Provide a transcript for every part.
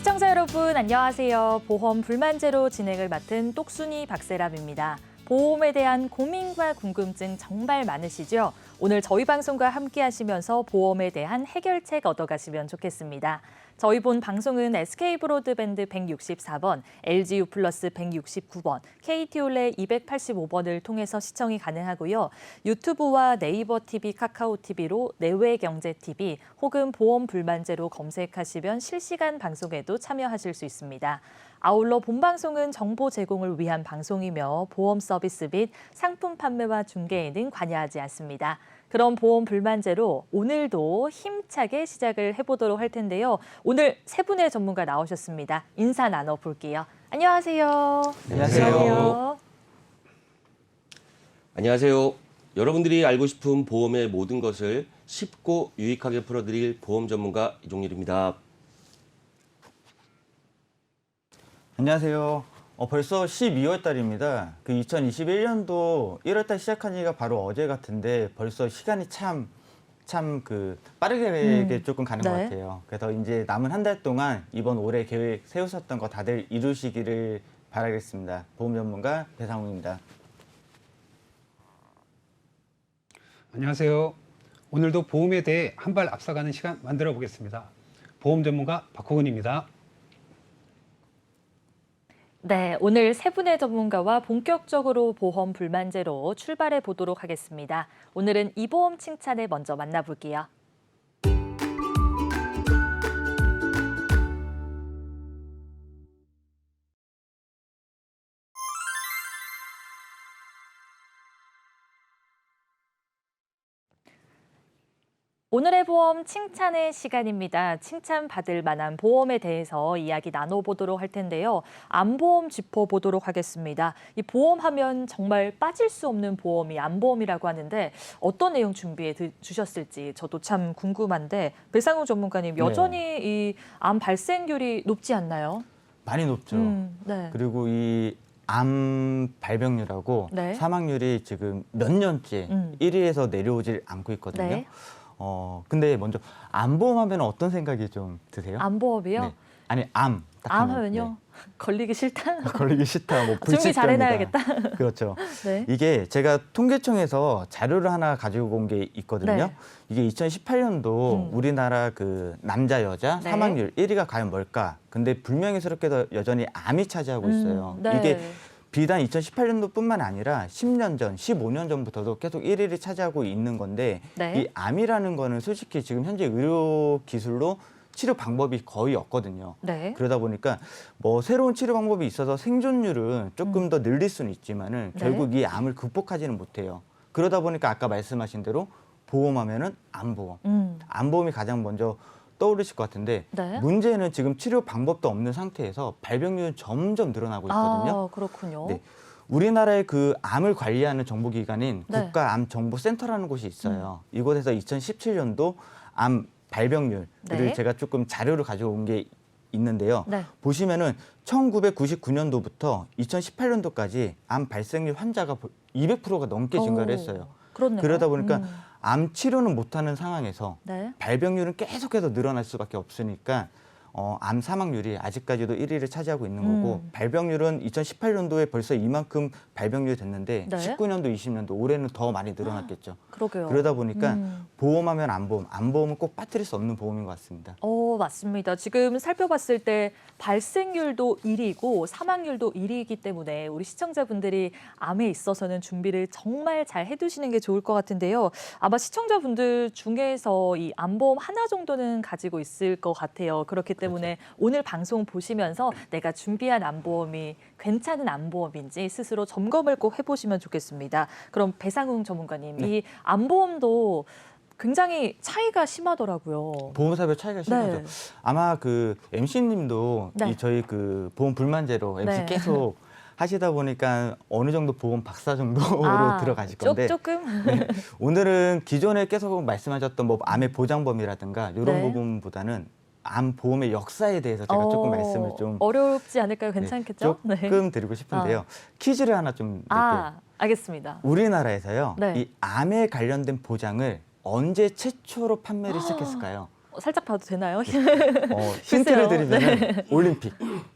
시청자 여러분 안녕하세요. 보험 불만제로 진행을 맡은 똑순이 박세람입니다. 보험에 대한 고민과 궁금증 정말 많으시죠? 오늘 저희 방송과 함께 하시면서 보험에 대한 해결책 얻어가시면 좋겠습니다. 저희 본 방송은 SK브로드밴드 164번, LGU 플러스 169번, KT올레 285번을 통해서 시청이 가능하고요. 유튜브와 네이버 TV, 카카오 TV로 내외경제TV 혹은 보험 불만제로 검색하시면 실시간 방송에도 참여하실 수 있습니다. 아울러 본방송은 정보 제공을 위한 방송이며 보험 서비스 및 상품 판매와 중개에는 관여하지 않습니다. 그럼 보험 불만제로 오늘도 힘차게 시작을 해보도록 할 텐데요. 오늘 세 분의 전문가 나오셨습니다. 인사 나눠볼게요. 안녕하세요. 안녕하세요. 안녕하세요. 여러분들이 알고 싶은 보험의 모든 것을 쉽고 유익하게 풀어드릴 보험 전문가 이종일입니다. 안녕하세요. 벌써 12월 달입니다. 2021년도 1월 달 시작한 지가 바로 어제 같은데 벌써 시간이 참 빠르게 조금 가는 것 같아요. 그래서 이제 남은 한 달 동안 이번 올해 계획 세우셨던 거 다들 이루시기를 바라겠습니다. 보험 전문가 배상웅입니다. 안녕하세요. 오늘도 보험에 대해 한 발 앞서가는 시간 만들어 보겠습니다. 보험 전문가 박호근입니다. 네, 오늘 세 분의 전문가와 본격적으로 보험 불만제로 출발해 보도록 하겠습니다. 오늘은 이보험 칭찬을 먼저 만나볼게요. 오늘의 보험 칭찬의 시간입니다. 칭찬받을 만한 보험에 대해서 이야기 나눠보도록 할 텐데요. 암보험 짚어보도록 하겠습니다. 이 보험하면 정말 빠질 수 없는 보험이 암보험이라고 하는데 어떤 내용 준비해 주셨을지 저도 참 궁금한데 배상웅 전문가님 여전히 이 암 발생률이 높지 않나요? 많이 높죠. 네. 그리고 이 암 발병률하고 사망률이 지금 몇 년째 1위에서 내려오질 않고 있거든요. 네. 근데 먼저 암보험 하면 어떤 생각이 좀 드세요? 암보험이요? 네. 아니 암 하면요? 걸리기 싫다? 걸리기 싫다, 뭐 준비 불치병이다. 잘해놔야겠다. 그렇죠. 네. 이게 제가 통계청에서 자료를 하나 가지고 온 게 있거든요. 네. 이게 2018년도 우리나라 그 남자 여자 사망률 1위가 과연 뭘까? 근데 불명예스럽게도 여전히 암이 차지하고 있어요. 이게 비단 2018년도뿐만 아니라 10년 전, 15년 전부터도 계속 1위를 차지하고 있는 건데 이 암이라는 거는 솔직히 지금 현재 의료 기술로 치료 방법이 거의 없거든요. 그러다 보니까 뭐 새로운 치료 방법이 있어서 생존율은 조금 더 늘릴 수는 있지만은 결국 이 암을 극복하지는 못해요. 그러다 보니까 아까 말씀하신 대로 보험하면은 암보험. 암보험이 가장 먼저 떠오르실 것 같은데 문제는 지금 치료 방법도 없는 상태에서 발병률은 점점 늘어나고 있거든요. 그렇군요. 네. 우리나라의 그 암을 관리하는 정보기관인 국가암정보센터라는 곳이 있어요. 이곳에서 2017년도 암 발병률을 제가 조금 자료를 가지고 온 게 있는데요. 보시면은 1999년도부터 2018년도까지 암 발생률 환자가 200%가 넘게 증가를 했어요. 그렇네요. 그러다 보니까 암 치료는 못하는 상황에서 발병률은 계속해서 늘어날 수밖에 없으니까 암 사망률이 아직까지도 1위를 차지하고 있는 거고 발병률은 2018년도에 벌써 이만큼 발병률이 됐는데 19년도, 20년도 올해는 더 많이 늘어났겠죠. 그러게요. 그러다 보니까 보험하면 암보험, 암보험은 꼭 빠뜨릴 수 없는 보험인 것 같습니다. 맞습니다. 지금 살펴봤을 때 발생률도 1위고 사망률도 1위이기 때문에 우리 시청자분들이 암에 있어서는 준비를 정말 잘 해두시는 게 좋을 것 같은데요. 아마 시청자분들 중에서 이 암보험 하나 정도는 가지고 있을 것 같아요. 그렇기 때문에 오늘 방송 보시면서 내가 준비한 암보험이 괜찮은 암보험인지 스스로 점검을 꼭 해보시면 좋겠습니다. 그럼 배상웅 전문가님, 이 암보험도 굉장히 차이가 심하더라고요. 보험사별 차이가 심하죠. 아마 그 MC님도 저희 그 보험 불만제로 MC 계속 하시다 보니까 어느 정도 보험 박사 정도로 들어가실 건데 조금? 오늘은 기존에 계속 말씀하셨던 뭐 암의 보장범위라든가 이런 네. 부분보다는 암 보험의 역사에 대해서 제가 조금 말씀을 좀 어렵지 않을까요? 괜찮겠죠? 조금 드리고 싶은데요. 퀴즈를 하나 좀 낼게요. 알겠습니다. 우리나라에서요. 네. 이 암에 관련된 보장을 언제 최초로 판매를 시작했을까요? 살짝 봐도 되나요? 힌트를 글쎄요. 드리면 올림픽.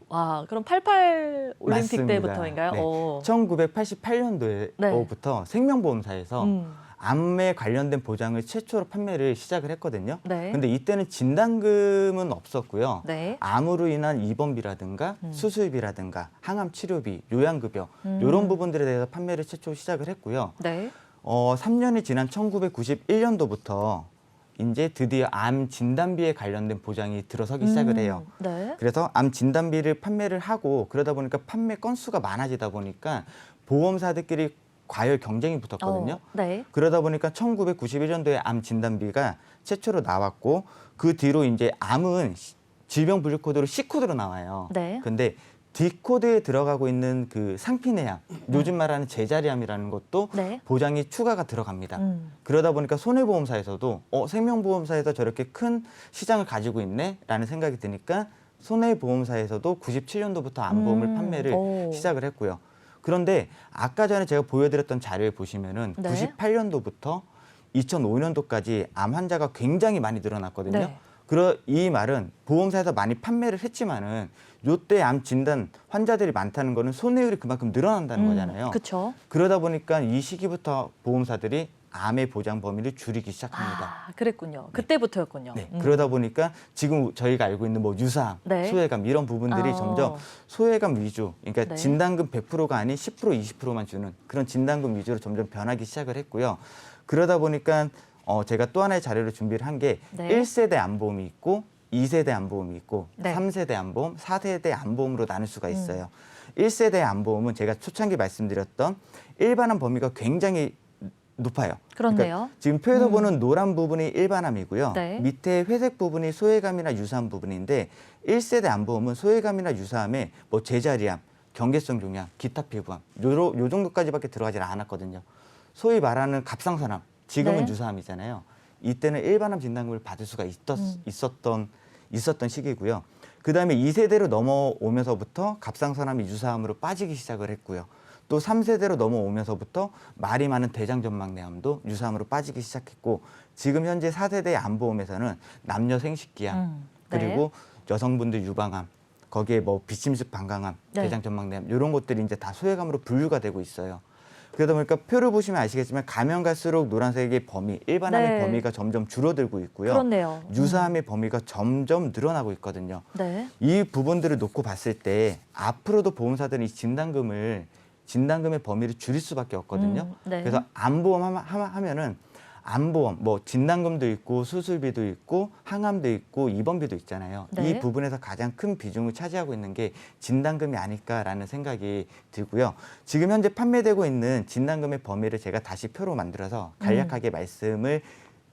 와, 그럼 88 올림픽 맞습니다. 때부터인가요? 네. 어. 1988년도부터 생명보험사에서 음. 암에 관련된 보장을 최초로 판매를 시작을 했거든요. 네. 근데 이때는 진단금은 없었고요. 네. 암으로 인한 입원비라든가 수술비라든가 항암 치료비, 요양급여 이런 부분들에 대해서 판매를 최초 시작을 했고요. 네. 3년이 지난 1991년도부터 이제 드디어 암 진단비에 관련된 보장이 들어서기 시작을 해요. 네. 그래서 암 진단비를 판매를 하고 그러다 보니까 판매 건수가 많아지다 보니까 보험사들끼리 과열 경쟁이 붙었거든요. 네. 그러다 보니까 1991년도에 암 진단비가 최초로 나왔고 그 뒤로 이제 암은 질병 분류 코드로 C코드로 나와요. 네. 근데 D코드에 들어가고 있는 그 상피내암, 요즘 말하는 제자리암이라는 것도 네. 보장이 추가가 들어갑니다. 그러다 보니까 손해보험사에서도 생명보험사에서 저렇게 큰 시장을 가지고 있네라는 생각이 드니까 손해보험사에서도 97년도부터 암보험을 판매를 오. 시작을 했고요. 그런데 아까 전에 제가 보여드렸던 자료를 보시면은 네. 98년도부터 2005년도까지 암 환자가 굉장히 많이 늘어났거든요. 네. 이 말은 보험사에서 많이 판매를 했지만은 요때 암 진단 환자들이 많다는 거는 손해율이 그만큼 늘어난다는 거잖아요. 그렇죠. 그러다 보니까 이 시기부터 보험사들이 암의 보장 범위를 줄이기 시작합니다. 아, 그랬군요. 그때부터였군요. 네, 그러다 보니까 지금 저희가 알고 있는 뭐 유사암, 네. 소외감 이런 부분들이 점점 소외감 위주, 그러니까 네. 진단금 100%가 아닌 10%, 20%만 주는 그런 진단금 위주로 점점 변하기 시작을 했고요. 그러다 보니까 제가 또 하나의 자료를 준비를 한 게 네. 1세대 암보험이 있고 2세대 암보험이 있고 네. 3세대 암보험, 4세대 암보험으로 나눌 수가 있어요. 1세대 암보험은 제가 초창기 말씀드렸던 일반암 범위가 굉장히 높아요. 그렇네요. 그러니까 지금 표에서 보는 노란 부분이 일반암이고요. 네. 밑에 회색 부분이 소외감이나 유사암 부분인데 1세대 암보험은 소외감이나 유사암에 뭐 제자리암, 경계성 종양, 기타 피부암 요 정도까지밖에 들어가지 않았거든요. 소위 말하는 갑상선암, 지금은 네. 유사암이잖아요. 이때는 일반암 진단금을 받을 수가 있었던 시기고요. 그다음에 2세대로 넘어오면서부터 갑상선암이 유사암으로 빠지기 시작을 했고요. 또 3세대로 넘어오면서부터 말이 많은 대장전막내암도 유사암으로 빠지기 시작했고 지금 현재 4세대 암보험에서는 남녀 생식기암 네. 그리고 여성분들 유방암 거기에 뭐 비침습 방광암, 네. 대장전막내암 이런 것들이 이제 다 소외감으로 분류가 되고 있어요. 그러다 보니까 표를 보시면 아시겠지만 가면 갈수록 노란색의 범위, 일반암의 네. 범위가 점점 줄어들고 있고요. 그렇네요. 유사암의 범위가 점점 늘어나고 있거든요. 네. 이 부분들을 놓고 봤을 때 앞으로도 보험사들은 이 진단금의 범위를 줄일 수밖에 없거든요. 네. 그래서 암보험 하면은 암보험, 뭐 진단금도 있고 수술비도 있고 항암도 있고 입원비도 있잖아요. 네. 이 부분에서 가장 큰 비중을 차지하고 있는 게 진단금이 아닐까라는 생각이 들고요. 지금 현재 판매되고 있는 진단금의 범위를 제가 다시 표로 만들어서 간략하게 말씀을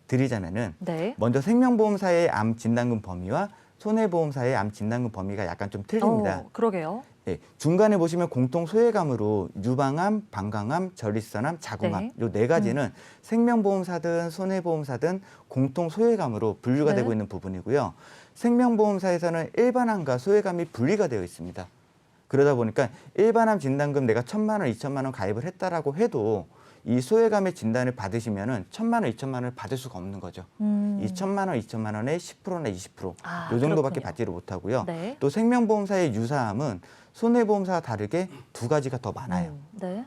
드리자면은 네. 먼저 생명보험사의 암 진단금 범위와 손해보험사의 암 진단금 범위가 약간 좀 틀립니다. 그러게요. 네, 중간에 보시면 공통 소외감으로 유방암, 방광암, 전립선암, 자궁암 네. 요 네 가지는 생명보험사든 손해보험사든 공통 소외감으로 분류가 네. 되고 있는 부분이고요. 생명보험사에서는 일반암과 소외감이 분리가 되어 있습니다. 그러다 보니까 일반암 진단금 내가 1,000만 원, 2,000만 원 가입을 했다라고 해도 이 소외감의 진단을 받으시면은 1,000만 원, 2,000만 원을 받을 수가 없는 거죠. 이 1,000만 원, 2,000만 원의 10%나 20%, 요 정도밖에 그렇군요. 받지를 못하고요. 네. 또 생명보험사의 유사암은 손해보험사와 다르게 두 가지가 더 많아요. 네.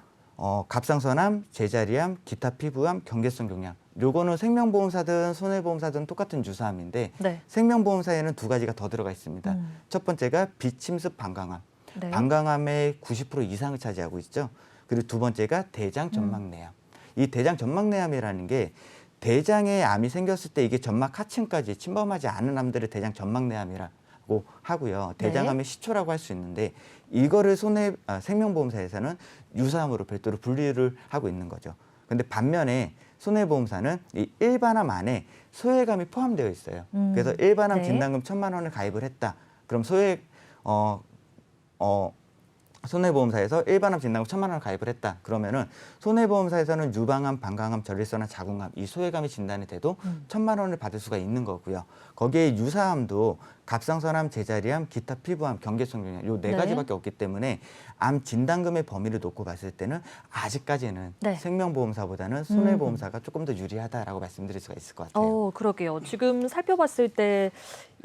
갑상선암, 제자리암, 기타 피부암, 경계성 종양. 요거는 생명보험사든 손해보험사든 똑같은 유사암인데 네. 생명보험사에는 두 가지가 더 들어가 있습니다. 첫 번째가 비침습 방광암. 네. 방광암의 90% 이상을 차지하고 있죠. 그리고 두 번째가 대장 전막내암. 이 대장 전막내암이라는 게 대장에 암이 생겼을 때 이게 전막 하층까지 침범하지 않은 암들을 대장 전막내암이라고 하고요. 대장암의 시초라고 할 수 있는데 이거를 생명보험사에서는 유사암으로 별도로 분류를 하고 있는 거죠. 근데 반면에 손해보험사는 이 일반암 안에 소외감이 포함되어 있어요. 그래서 일반암 네. 진단금 1,000만 원을 가입을 했다. 그럼 손해보험사에서 일반암 진단금 1,000만 원을 가입을 했다. 그러면은 손해보험사에서는 유방암, 방광암, 전립선암, 자궁암 이 소외감이 진단이 돼도 1,000만 원을 받을 수가 있는 거고요. 거기에 유사암도 갑상선암, 제자리암, 기타 피부암, 경계성 종양 요 네 네. 가지밖에 없기 때문에 암 진단금의 범위를 놓고 봤을 때는 아직까지는 네. 생명보험사보다는 손해보험사가 조금 더 유리하다라고 말씀드릴 수가 있을 것 같아요. 그러게요. 지금 살펴봤을 때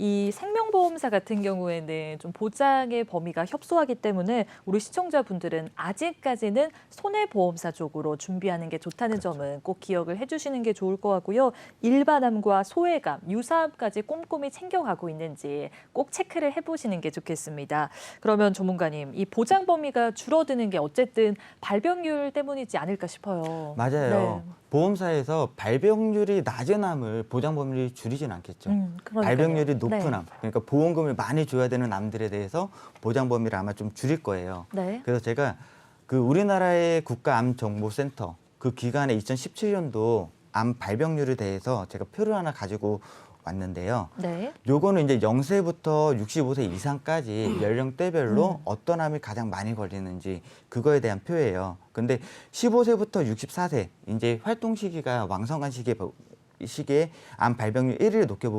이 생명보험사 같은 경우에는 좀 보장의 범위가 협소하기 때문에 우리 시청자분들은 아직까지는 손해보험사 쪽으로 준비하는 게 좋다는 점은 꼭 기억을 해주시는 게 좋을 것 같고요. 일반암과 소외감, 유사암까지 꼼꼼히 챙겨가고 있는지 꼭 체크를 해보시는 게 좋겠습니다. 그러면 전문가님, 이 보장 범위가 줄어드는 게 어쨌든 발병률 때문이지 않을까 싶어요. 맞아요. 네. 보험사에서 발병률이 낮은 암을 보장 범위를 줄이진 않겠죠. 그러니까요. 발병률이 높은 네. 암, 그러니까 보험금을 많이 줘야 되는 암들에 대해서 보장 범위를 아마 좀 줄일 거예요. 네. 그래서 제가 그 우리나라의 국가암정보센터 그 기간에 2017년도 암 발병률에 대해서 제가 표를 하나 가지고 왔는데요. 네. 요거는 이제 0세부터 65세 이상까지 연령대별로 어떤 암이 가장 많이 걸리는지 그거에 대한 표예요. 근데 15세부터 64세 이제 활동 시기가 왕성한 시기에 암 발병률 1위를 높게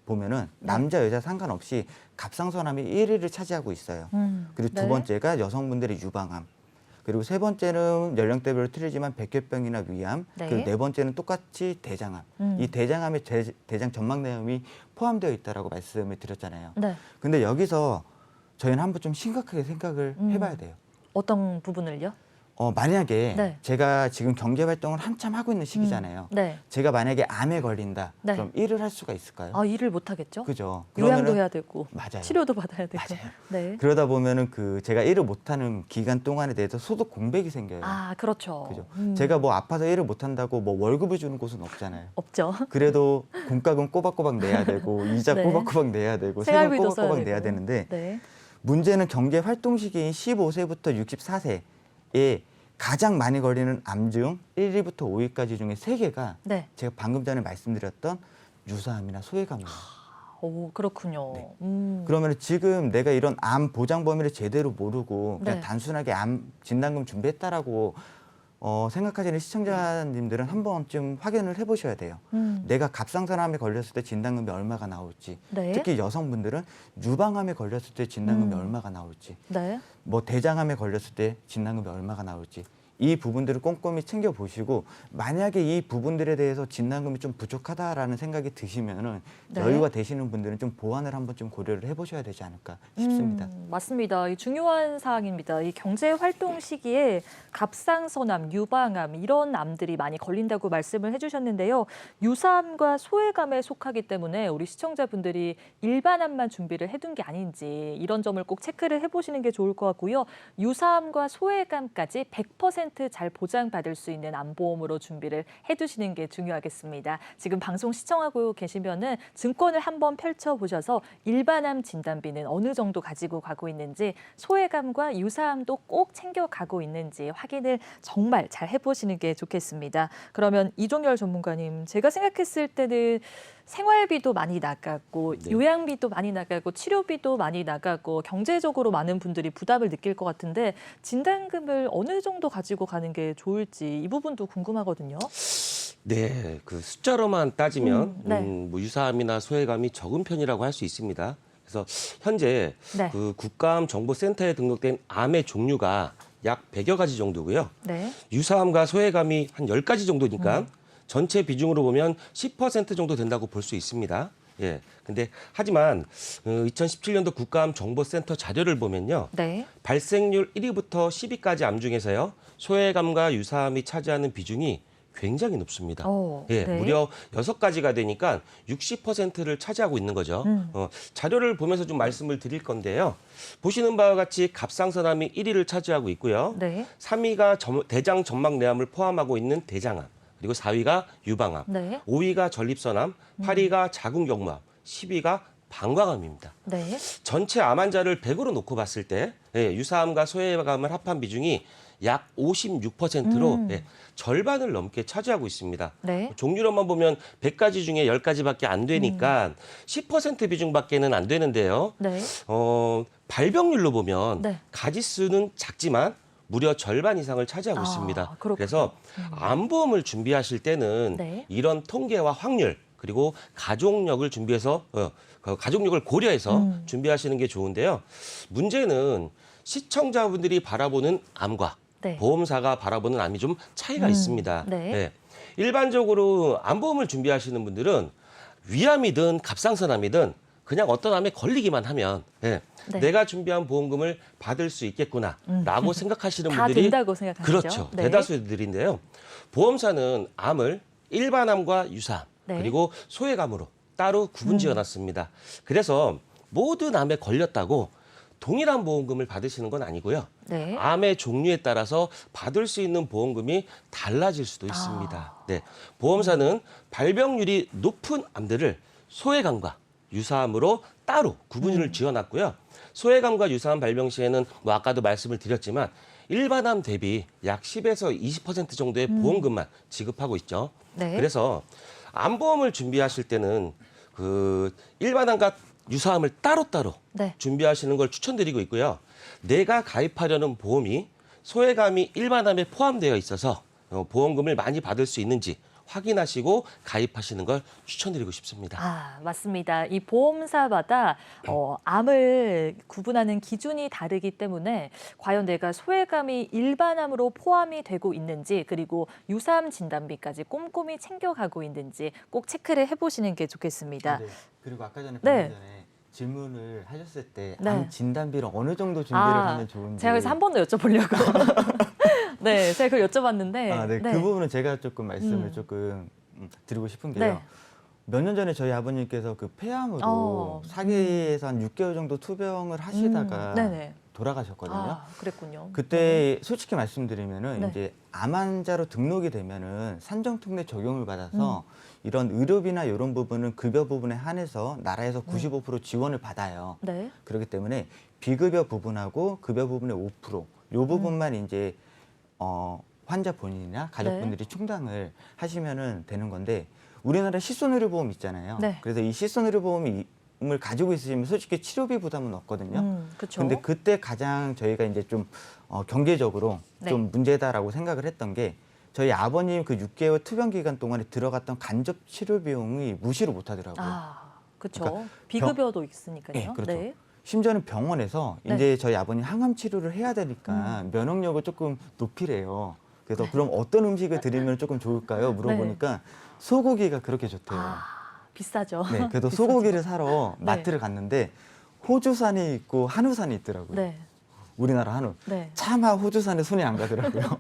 보면은 남자 여자 상관없이 갑상선암이 1위를 차지하고 있어요. 그리고 두 네. 번째가 여성분들의 유방암. 그리고 세 번째는 연령대별로 틀리지만 백혈병이나 위암. 네. 그리고 네 번째는 똑같이 대장암. 이 대장암에 대장 점막내염이 포함되어 있다라고 말씀을 드렸잖아요. 네. 근데 여기서 저희는 한번 좀 심각하게 생각을 해봐야 돼요. 어떤 부분을요? 만약에 네. 제가 지금 경제 활동을 한참 하고 있는 시기잖아요. 네. 제가 만약에 암에 걸린다. 네. 그럼 일을 할 수가 있을까요? 일을 못 하겠죠? 그죠? 요양도 그러면은- 해야 되고 맞아요. 치료도 받아야 되고. 맞아요. 네. 그러다 보면은 제가 일을 못하는 기간 동안에 대해서 소득 공백이 생겨요. 그렇죠. 그죠? 제가 뭐 아파서 일을 못한다고 뭐 월급을 주는 곳은 없잖아요. 없죠. 그래도 공과금 꼬박꼬박 내야 되고 이자 네. 꼬박꼬박 내야 되고 세금 생활비도 써야 꼬박꼬박 내야 되고. 되는데 네. 문제는 경제 활동 시기인 15세부터 64세에 가장 많이 걸리는 암 중 1위부터 5위까지 중에 3개가 네. 제가 방금 전에 말씀드렸던 유사암이나 소외감이에요. 그렇군요. 네. 그러면 지금 내가 이런 암 보장 범위를 제대로 모르고 그냥 네. 단순하게 암 진단금 준비했다라고 생각하시는 시청자님들은 한 번쯤 확인을 해보셔야 돼요. 내가 갑상선암에 걸렸을 때 진단금이 얼마가 나올지, 네. 특히 여성분들은 유방암에 걸렸을 때 진단금이 얼마가 나올지, 네. 뭐 대장암에 걸렸을 때 진단금이 얼마가 나올지 이 부분들을 꼼꼼히 챙겨보시고 만약에 이 부분들에 대해서 진단금이 좀 부족하다라는 생각이 드시면은 네. 여유가 되시는 분들은 좀 보완을 한번 좀 고려를 해보셔야 되지 않을까 싶습니다. 맞습니다. 이 중요한 사항입니다. 이 경제 활동 시기에 갑상선암, 유방암 이런 암들이 많이 걸린다고 말씀을 해주셨는데요. 유사암과 소외감에 속하기 때문에 우리 시청자분들이 일반암만 준비를 해둔 게 아닌지 이런 점을 꼭 체크를 해보시는 게 좋을 것 같고요. 유사암과 소외감까지 100% 잘 보장받을 수 있는 암보험으로 준비를 해두시는 게 중요하겠습니다. 지금 방송 시청하고 계시면은 증권을 한번 펼쳐보셔서 일반암 진단비는 어느 정도 가지고 가고 있는지 소외감과 유사암도 꼭 챙겨가고 있는지 확인을 정말 잘 해보시는 게 좋겠습니다. 그러면 이종열 전문가님, 제가 생각했을 때는 생활비도 많이 나가고 네. 요양비도 많이 나가고 치료비도 많이 나가고 경제적으로 많은 분들이 부담을 느낄 것 같은데 진단금을 어느 정도 가지고 가는 게 좋을지 이 부분도 궁금하거든요. 네, 그 숫자로만 따지면 네. 뭐 유사암이나 소외감이 적은 편이라고 할 수 있습니다. 그래서 현재 네. 그 국가암 정보센터에 등록된 암의 종류가 약 100여 가지 정도고요. 네. 유사암과 유사암과 소외감이 한 10가지 정도니까 전체 비중으로 보면 10% 정도 된다고 볼 수 있습니다. 예. 근데 하지만 2017년도 국가암 정보센터 자료를 보면요. 네. 발생률 1위부터 10위까지 암 중에서요. 소외감과 유사암이 차지하는 비중이 굉장히 높습니다. 예, 네. 무려 6가지가 되니까 60%를 차지하고 있는 거죠. 자료를 보면서 좀 말씀을 드릴 건데요. 보시는 바와 같이 갑상선암이 1위를 차지하고 있고요. 네. 3위가 대장 점막내암을 포함하고 있는 대장암, 그리고 4위가 유방암, 네. 5위가 전립선암, 8위가 자궁경부암, 10위가 방광암입니다. 네. 전체 암 환자를 100으로 놓고 봤을 때 유사암과 소외감을 합한 비중이 약 56%로 절반을 넘게 차지하고 있습니다. 네. 종류로만 보면 100가지 중에 10가지밖에 안 되니까 10% 비중밖에는 안 되는데요. 네. 발병률로 보면 네. 가지수는 작지만 무려 절반 이상을 차지하고 있습니다. 그렇군요. 그래서 암보험을 준비하실 때는 네. 이런 통계와 확률 그리고 가족력을 준비해서 가족력을 고려해서 준비하시는 게 좋은데요. 문제는 시청자분들이 바라보는 암과 네. 보험사가 바라보는 암이 좀 차이가 있습니다. 네. 일반적으로 암보험을 준비하시는 분들은 위암이든 갑상선암이든 그냥 어떤 암에 걸리기만 하면 네. 내가 준비한 보험금을 받을 수 있겠구나라고 생각하시는 다 분들이 된다고 생각하시죠? 그렇죠. 네. 대다수들인데요. 보험사는 암을 일반암과 유사암 네. 그리고 소액암으로 따로 구분 지어놨습니다. 그래서 모든 암에 걸렸다고 동일한 보험금을 받으시는 건 아니고요. 네. 암의 종류에 따라서 받을 수 있는 보험금이 달라질 수도 있습니다. 네, 보험사는 발병률이 높은 암들을 소액암과 유사암으로 따로 구분을 지어놨고요. 소액암과 유사암 발병 시에는 뭐 아까도 말씀을 드렸지만 일반암 대비 약 10에서 20% 정도의 보험금만 지급하고 있죠. 네. 그래서 암보험을 준비하실 때는 그 일반암과 유사암을 따로따로 네. 준비하시는 걸 추천드리고 있고요. 내가 가입하려는 보험이 소액암이 일반암에 포함되어 있어서 보험금을 많이 받을 수 있는지 확인하시고 가입하시는 걸 추천드리고 싶습니다. 아, 맞습니다. 이 보험사마다 암을 구분하는 기준이 다르기 때문에 과연 내가 소액암이 일반암으로 포함이 되고 있는지 그리고 유사암 진단비까지 꼼꼼히 챙겨가고 있는지 꼭 체크를 해보시는 게 좋겠습니다. 네. 그리고 아까 전에 네. 방금 전에 질문을 하셨을 때 네. 암 진단비를 어느 정도 준비를 하면 좋은지 제가 그래서 한 번 더 여쭤보려고. 네, 제가 그걸 여쭤봤는데. 네. 네. 그 부분은 제가 조금 말씀을 조금 드리고 싶은 게요. 네. 몇 년 전에 저희 아버님께서 그 폐암으로 사계에서 한 6개월 정도 투병을 하시다가 네네. 돌아가셨거든요. 아, 그랬군요. 그때 솔직히 말씀드리면은 네. 이제 암 환자로 등록이 되면은 산정특례 적용을 받아서 이런 의료비나 이런 부분은 급여 부분에 한해서 나라에서 95% 지원을 받아요. 네. 그렇기 때문에 비급여 부분하고 급여 부분의 5%, 요 부분만 이제 환자 본인이나 가족분들이 충당을 하시면은 되는 건데 우리나라 실손의료보험 있잖아요. 네. 그래서 이 실손의료보험을 가지고 있으시면 솔직히 치료비 부담은 없거든요. 그렇죠. 근데 그때 가장 저희가 이제 좀 경제적으로 네. 좀 문제다라고 생각을 했던 게 저희 아버님 그 6개월 투병 기간 동안에 들어갔던 간접 치료 비용이 무시를 못 하더라고요. 아, 그렇죠. 그러니까 비급여도 있으니까요. 네, 그렇죠. 네. 심지어는 병원에서 네. 이제 저희 아버님 항암 치료를 해야 되니까 면역력을 조금 높이래요. 그래서 그럼 어떤 음식을 드리면 조금 좋을까요? 물어보니까 소고기가 그렇게 좋대요. 아, 비싸죠. 네, 그래도 소고기를 사러 마트를 갔는데 호주산이 있고 한우산이 있더라고요. 네. 우리나라 한우. 네. 차마 호주산에 손이 안 가더라고요.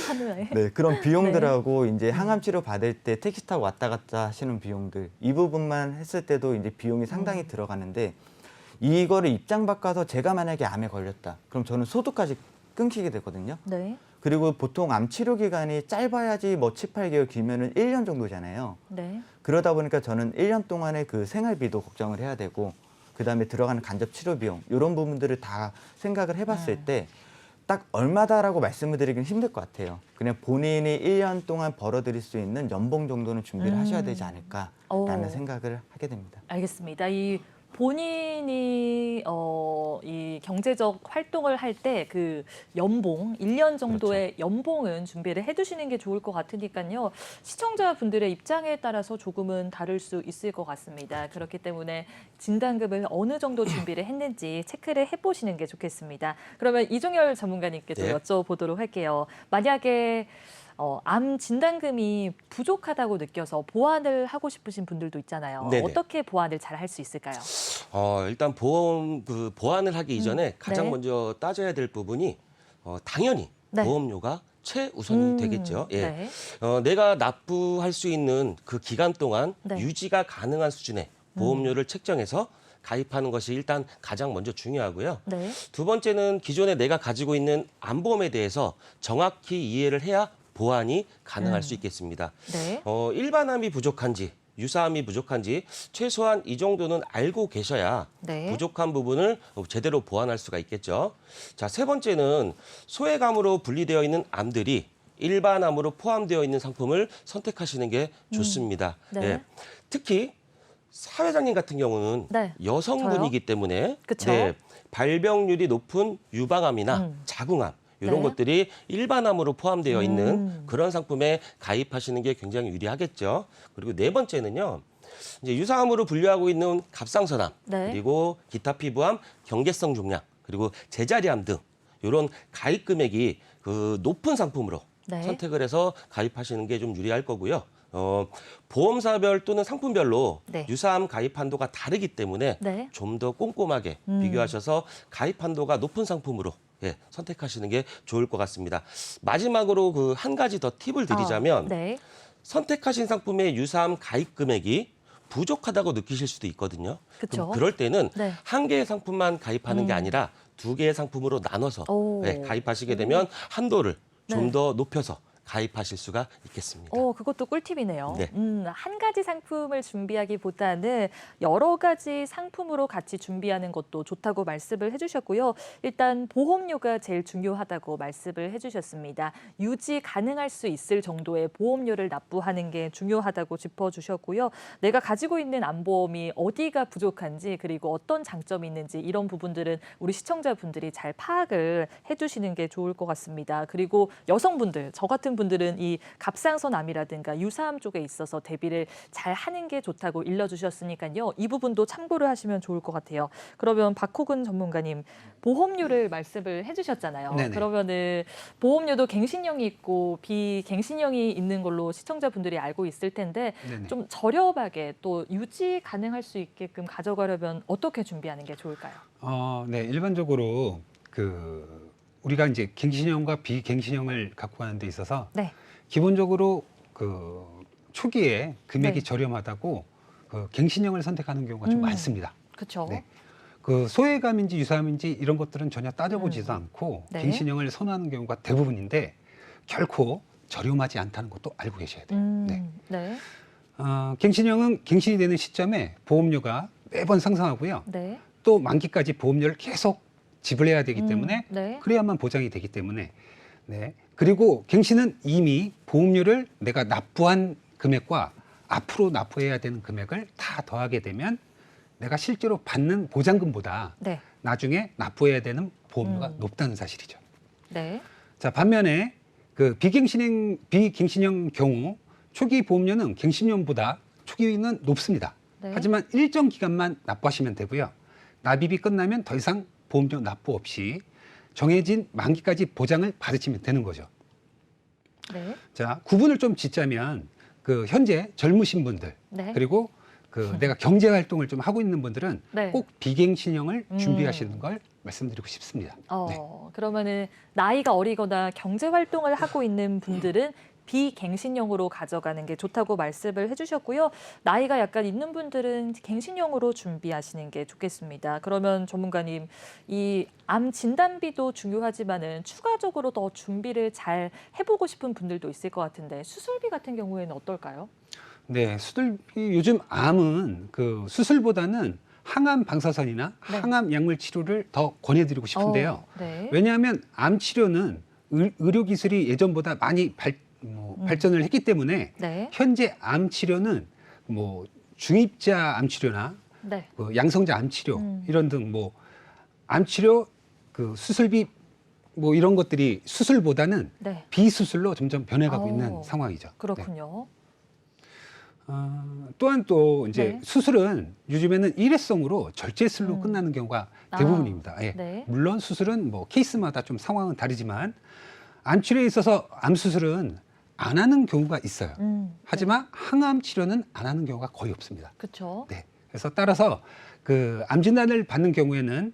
한우에. 네, 그런 비용들하고 이제 항암 치료 받을 때 택시 타고 왔다 갔다 하시는 비용들 이 부분만 했을 때도 이제 비용이 상당히 들어가는데 이거를 입장 바꿔서 제가 만약에 암에 걸렸다. 그럼 저는 소득까지 끊기게 되거든요. 네. 그리고 보통 암 치료 기간이 짧아야지 뭐 7, 8개월 길면은 1년 정도잖아요. 네. 그러다 보니까 저는 1년 동안의 그 생활비도 걱정을 해야 되고 그다음에 들어가는 간접 치료 비용 이런 부분들을 다 생각을 해봤을 때 딱 얼마다라고 말씀을 드리기는 힘들 것 같아요. 그냥 본인이 1년 동안 벌어들일 수 있는 연봉 정도는 준비를 하셔야 되지 않을까라는 생각을 하게 됩니다. 알겠습니다. 이 본인이 이 경제적 활동을 할 때 그 연봉, 1년 정도의 연봉은 준비를 해두시는 게 좋을 것 같으니까요. 시청자분들의 입장에 따라서 조금은 다를 수 있을 것 같습니다. 그렇기 때문에 진단금을 어느 정도 준비를 했는지 체크를 해보시는 게 좋겠습니다. 그러면 이종열 전문가님께도 네. 여쭤보도록 할게요. 만약에 암 진단금이 부족하다고 느껴서 보완을 하고 싶으신 분들도 있잖아요. 네네. 어떻게 보완을 잘 할 수 있을까요? 일단 보완을 하기 이전에 가장 네. 먼저 따져야 될 부분이 당연히 네. 보험료가 최우선이 되겠죠. 예. 네. 내가 납부할 수 있는 그 기간 동안 네. 유지가 가능한 수준의 보험료를 책정해서 가입하는 것이 일단 가장 먼저 중요하고요. 네. 두 번째는 기존에 내가 가지고 있는 암보험에 대해서 정확히 이해를 해야 보완이 가능할 수 있겠습니다. 네. 일반암이 부족한지 유사암이 부족한지 최소한 이 정도는 알고 계셔야 네. 부족한 부분을 제대로 보완할 수가 있겠죠. 자, 세 번째는 소액암으로 분리되어 있는 암들이 일반암으로 포함되어 있는 상품을 선택하시는 게 좋습니다. 네. 예. 특히 사회자님 같은 경우는 네. 여성분이기 때문에 그쵸? 발병률이 높은 유방암이나 자궁암 이런 네. 것들이 일반암으로 포함되어 있는 그런 상품에 가입하시는 게 굉장히 유리하겠죠. 그리고 네 번째는요. 이제 유사암으로 분류하고 있는 갑상선암, 네. 그리고 기타 피부암, 경계성 종양, 그리고 제자리암 등 이런 가입 금액이 그 높은 상품으로 네. 선택을 해서 가입하시는 게 좀 유리할 거고요. 보험사별 또는 상품별로 네. 유사암 가입 한도가 다르기 때문에 네. 좀 더 꼼꼼하게 비교하셔서 가입 한도가 높은 상품으로 선택하시는 게 좋을 것 같습니다. 마지막으로 그 한 가지 더 팁을 드리자면 네. 선택하신 상품의 유사암 가입 금액이 부족하다고 느끼실 수도 있거든요. 그쵸. 그럼 그럴 때는 네. 한 개의 상품만 가입하는 게 아니라 두 개의 상품으로 나눠서 오. 가입하시게 되면 한도를 네. 좀 더 높여서 가입하실 수가 있겠습니다. 그것도 꿀팁이네요. 네. 한 가지 상품을 준비하기보다는 여러 가지 상품으로 같이 준비하는 것도 좋다고 말씀을 해주셨고요. 일단 보험료가 제일 중요하다고 말씀을 해주셨습니다. 유지 가능할 수 있을 정도의 보험료를 납부하는 게 중요하다고 짚어주셨고요. 내가 가지고 있는 암보험이 어디가 부족한지 그리고 어떤 장점이 있는지 이런 부분들은 우리 시청자분들이 잘 파악을 해주시는 게 좋을 것 같습니다. 그리고 여성분들, 저 같은 분들은 이 갑상선암이라든가 유사암 쪽에 있어서 대비를 잘 하는 게 좋다고 일러주셨으니까요. 이 부분도 참고를 하시면 좋을 것 같아요. 그러면 박호근 전문가님, 보험료를 말씀을 해주셨잖아요. 네네. 그러면은 보험료도 갱신형이 있고 비갱신형이 있는 걸로 시청자분들이 알고 있을 텐데 네네. 좀 저렴하게 또 유지 가능할 수 있게끔 가져가려면 어떻게 준비하는 게 좋을까요? 네, 일반적으로 우리가 이제 갱신형과 비갱신형을 갖고 가는 데 있어서 네. 기본적으로 초기에 금액이 네. 저렴하다고 갱신형을 선택하는 경우가 좀 많습니다. 그렇죠. 네. 소외감인지 유사암인지 이런 것들은 전혀 따져보지도 않고 네. 갱신형을 선호하는 경우가 대부분인데 결코 저렴하지 않다는 것도 알고 계셔야 돼요. 네. 네. 갱신형은 갱신이 되는 시점에 보험료가 매번 상승하고요. 네. 또 만기까지 보험료를 계속 지불해야 되기 때문에 네. 그래야만 보장이 되기 때문에 네. 그리고 갱신은 이미 보험료를 내가 납부한 금액과 앞으로 납부해야 되는 금액을 다 더하게 되면 내가 실제로 받는 보장금보다 네. 나중에 납부해야 되는 보험료가 높다는 사실이죠. 네. 자, 반면에 비갱신형 경우 초기 보험료는 갱신형보다 초기는 높습니다. 네. 하지만 일정 기간만 납부하시면 되고요. 납입이 끝나면 더 이상 보험료 납부 없이 정해진 만기까지 보장을 받으시면 되는 거죠. 네. 자, 구분을 좀 짓자면 현재 젊으신 분들 네. 그리고 내가 경제 활동을 좀 하고 있는 분들은 네. 꼭 비갱신형을 준비하시는 걸 말씀드리고 싶습니다. 네. 그러면은 나이가 어리거나 경제 활동을 하고 있는 분들은 비갱신형으로 가져가는 게 좋다고 말씀을 해주셨고요. 나이가 약간 있는 분들은 갱신형으로 준비하시는 게 좋겠습니다. 그러면 전문가님, 이 암 진단비도 중요하지만은 추가적으로 더 준비를 잘 해보고 싶은 분들도 있을 것 같은데 수술비 같은 경우에는 어떨까요? 네, 수술비 요즘 암은 수술보다는 항암 방사선이나 네. 항암 약물 치료를 더 권해드리고 싶은데요. 네. 왜냐하면 암 치료는 의료 기술이 예전보다 많이 발전을 했기 때문에 네. 현재 암 치료는 중입자 암 치료나 네. 양성자 암 치료 이런 등 암 치료 수술비 이런 것들이 수술보다는 네. 비수술로 점점 변해가고 있는 상황이죠. 네. 그렇군요. 또한 또 이제 네. 수술은 요즘에는 일회성으로 절제술로 끝나는 경우가 대부분입니다. 예. 네. 물론 수술은 케이스마다 좀 상황은 다르지만 암 치료에 있어서 암 수술은 안 하는 경우가 있어요. 하지만 항암 치료는 안 하는 경우가 거의 없습니다. 그렇죠. 네. 그래서 따라서 암 진단을 받는 경우에는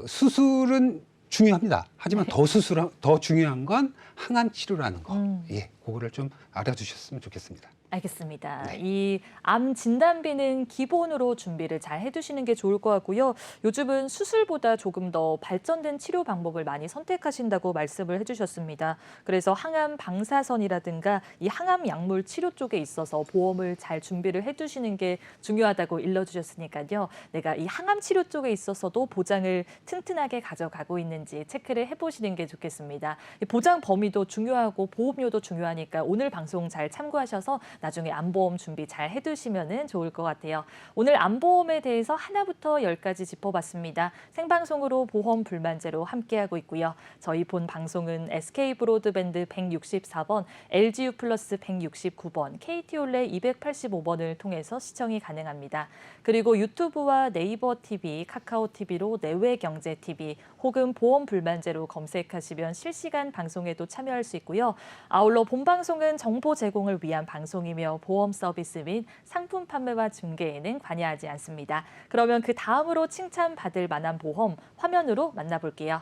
수술은 중요합니다. 하지만 더 중요한 건 항암 치료라는 거. 예, 그거를 좀 알아주셨으면 좋겠습니다. 알겠습니다. 네. 이 암 진단비는 기본으로 준비를 잘 해두시는 게 좋을 것 같고요. 요즘은 수술보다 조금 더 발전된 치료 방법을 많이 선택하신다고 말씀을 해주셨습니다. 그래서 항암 방사선이라든가 이 항암 약물 치료 쪽에 있어서 보험을 잘 준비를 해두시는 게 중요하다고 일러주셨으니까요. 내가 이 항암 치료 쪽에 있어서도 보장을 튼튼하게 가져가고 있는지 체크를 해보시는 게 좋겠습니다. 이 보장 범위도 중요하고 보험료도 중요하니까 오늘 방송 잘 참고하셔서 나중에 암보험 준비 잘 해두시면 좋을 것 같아요. 오늘 암보험에 대해서 하나부터 10까지 짚어봤습니다. 생방송으로 보험 불만제로 함께하고 있고요. 저희 본 방송은 SK브로드밴드 164번, LGU 플러스 169번, KT올레 285번을 통해서 시청이 가능합니다. 그리고 유튜브와 네이버 TV, 카카오 TV로 내외경제 TV 혹은 보험 불만제로 검색하시면 실시간 방송에도 참여할 수 있고요. 아울러 본 방송은 정보 제공을 위한 방송이며 보험 서비스 및 상품 판매와 중개에는 관여하지 않습니다. 그러면 그 다음으로 칭찬받을 만한 보험 화면으로 만나볼게요.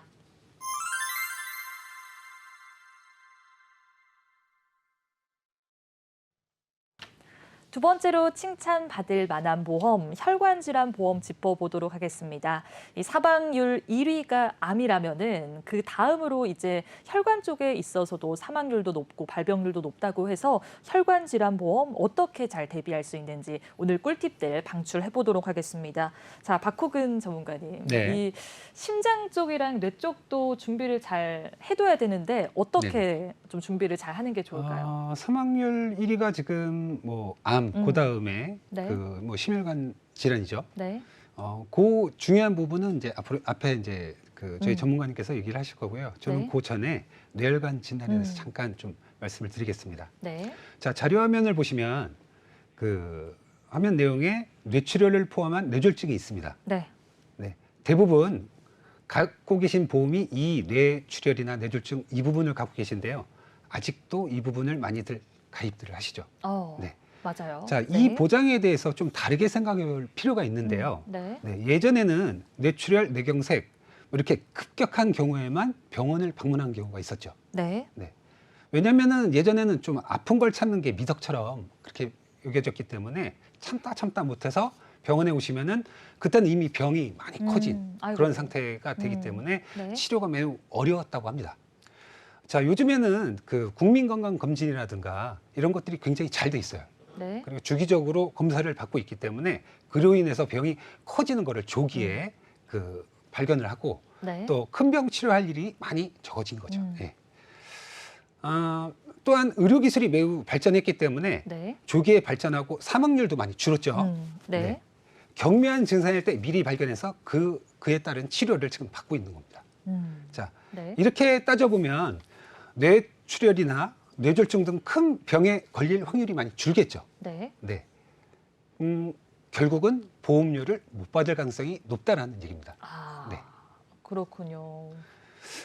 두 번째로 칭찬받을 만한 보험, 혈관질환 보험 짚어보도록 하겠습니다. 이 사망률 1위가 암이라면은 그 다음으로 이제 혈관 쪽에 있어서도 사망률도 높고 발병률도 높다고 해서 혈관질환 보험 어떻게 잘 대비할 수 있는지 오늘 꿀팁들 방출해 보도록 하겠습니다. 자, 박호근 전문가님, 네. 이 심장 쪽이랑 뇌 쪽도 준비를 잘 해둬야 되는데 어떻게 좀 준비를 잘 하는 게 좋을까요? 사망률 1위가 지금 뭐 암, 그다음에 네. 그 뭐 심혈관 질환이죠. 네. 그 중요한 부분은 이제 앞에 이제 그 저희 음. 전문가님께서 얘기를 하실 거고요. 저는 네. 그 전에 뇌혈관 진단에 대해서 잠깐 좀 말씀을 드리겠습니다. 네. 자, 자료 화면을 보시면 그 화면 내용에 뇌출혈을 포함한 뇌졸중이 있습니다. 네. 네. 대부분 갖고 계신 보험이 이 뇌출혈이나 뇌졸중 이 부분을 갖고 계신데요. 아직도 이 부분을 많이들 가입들을 하시죠. 네. 맞아요. 자, 네. 이 보장에 대해서 좀 다르게 생각해 볼 필요가 있는데요. 네. 네, 예전에는 뇌출혈, 뇌경색 이렇게 급격한 경우에만 병원을 방문한 경우가 있었죠. 네. 왜냐면은 예전에는 좀 아픈 걸 참는 게 미덕처럼 그렇게 여겨졌기 때문에 참다 못해서 병원에 오시면은 그때는 이미 병이 많이 커진 아이고. 그런 상태가 되기 때문에 네. 치료가 매우 어려웠다고 합니다. 자, 요즘에는 그 국민건강검진이라든가 이런 것들이 굉장히 잘 돼 있어요. 네. 그리고 주기적으로 검사를 받고 있기 때문에 그로 인해서 병이 커지는 거를 조기에 그 발견을 하고 네. 또 큰 병 치료할 일이 많이 적어진 거죠. 예. 또한 의료기술이 매우 발전했기 때문에 네. 조기에 발전하고 사망률도 많이 줄었죠. 네. 네. 경미한 증상일 때 미리 발견해서 그에 따른 치료를 지금 받고 있는 겁니다. 자, 네. 이렇게 따져보면 뇌출혈이나 뇌졸중 등 큰 병에 걸릴 확률이 많이 줄겠죠. 네. 네. 결국은 보험료를 못 받을 가능성이 높다라는 얘기입니다. 아, 네. 그렇군요.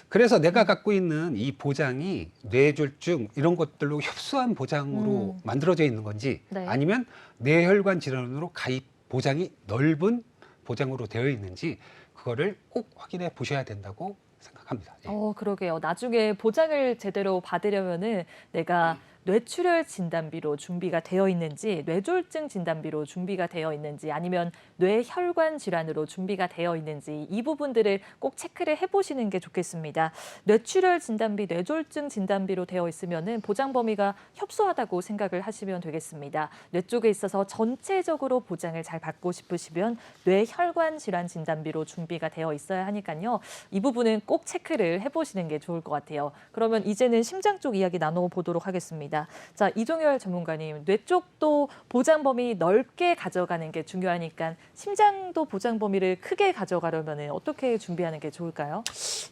그래서 내가 갖고 있는 이 보장이 뇌졸중 이런 것들로 협소한 보장으로 만들어져 있는 건지 네. 아니면 뇌혈관 질환으로 가입 보장이 넓은 보장으로 되어 있는지 그거를 꼭 확인해 보셔야 된다고 생각합니다. 예. 그러게요. 나중에 보장을 제대로 받으려면은 내가 뇌출혈 진단비로 준비가 되어 있는지, 뇌졸중 진단비로 준비가 되어 있는지, 아니면 뇌혈관 질환으로 준비가 되어 있는지 이 부분들을 꼭 체크를 해보시는 게 좋겠습니다. 뇌출혈 진단비, 뇌졸중 진단비로 되어 있으면은 보장 범위가 협소하다고 생각을 하시면 되겠습니다. 뇌 쪽에 있어서 전체적으로 보장을 잘 받고 싶으시면 뇌혈관 질환 진단비로 준비가 되어 있어야 하니까요. 이 부분은 꼭 체크를 해보시는 게 좋을 것 같아요. 그러면 이제는 심장 쪽 이야기 나눠보도록 하겠습니다. 자, 이종열 전문가님, 뇌 쪽도 보장 범위 넓게 가져가는 게 중요하니까 심장도 보장 범위를 크게 가져가려면 어떻게 준비하는 게 좋을까요?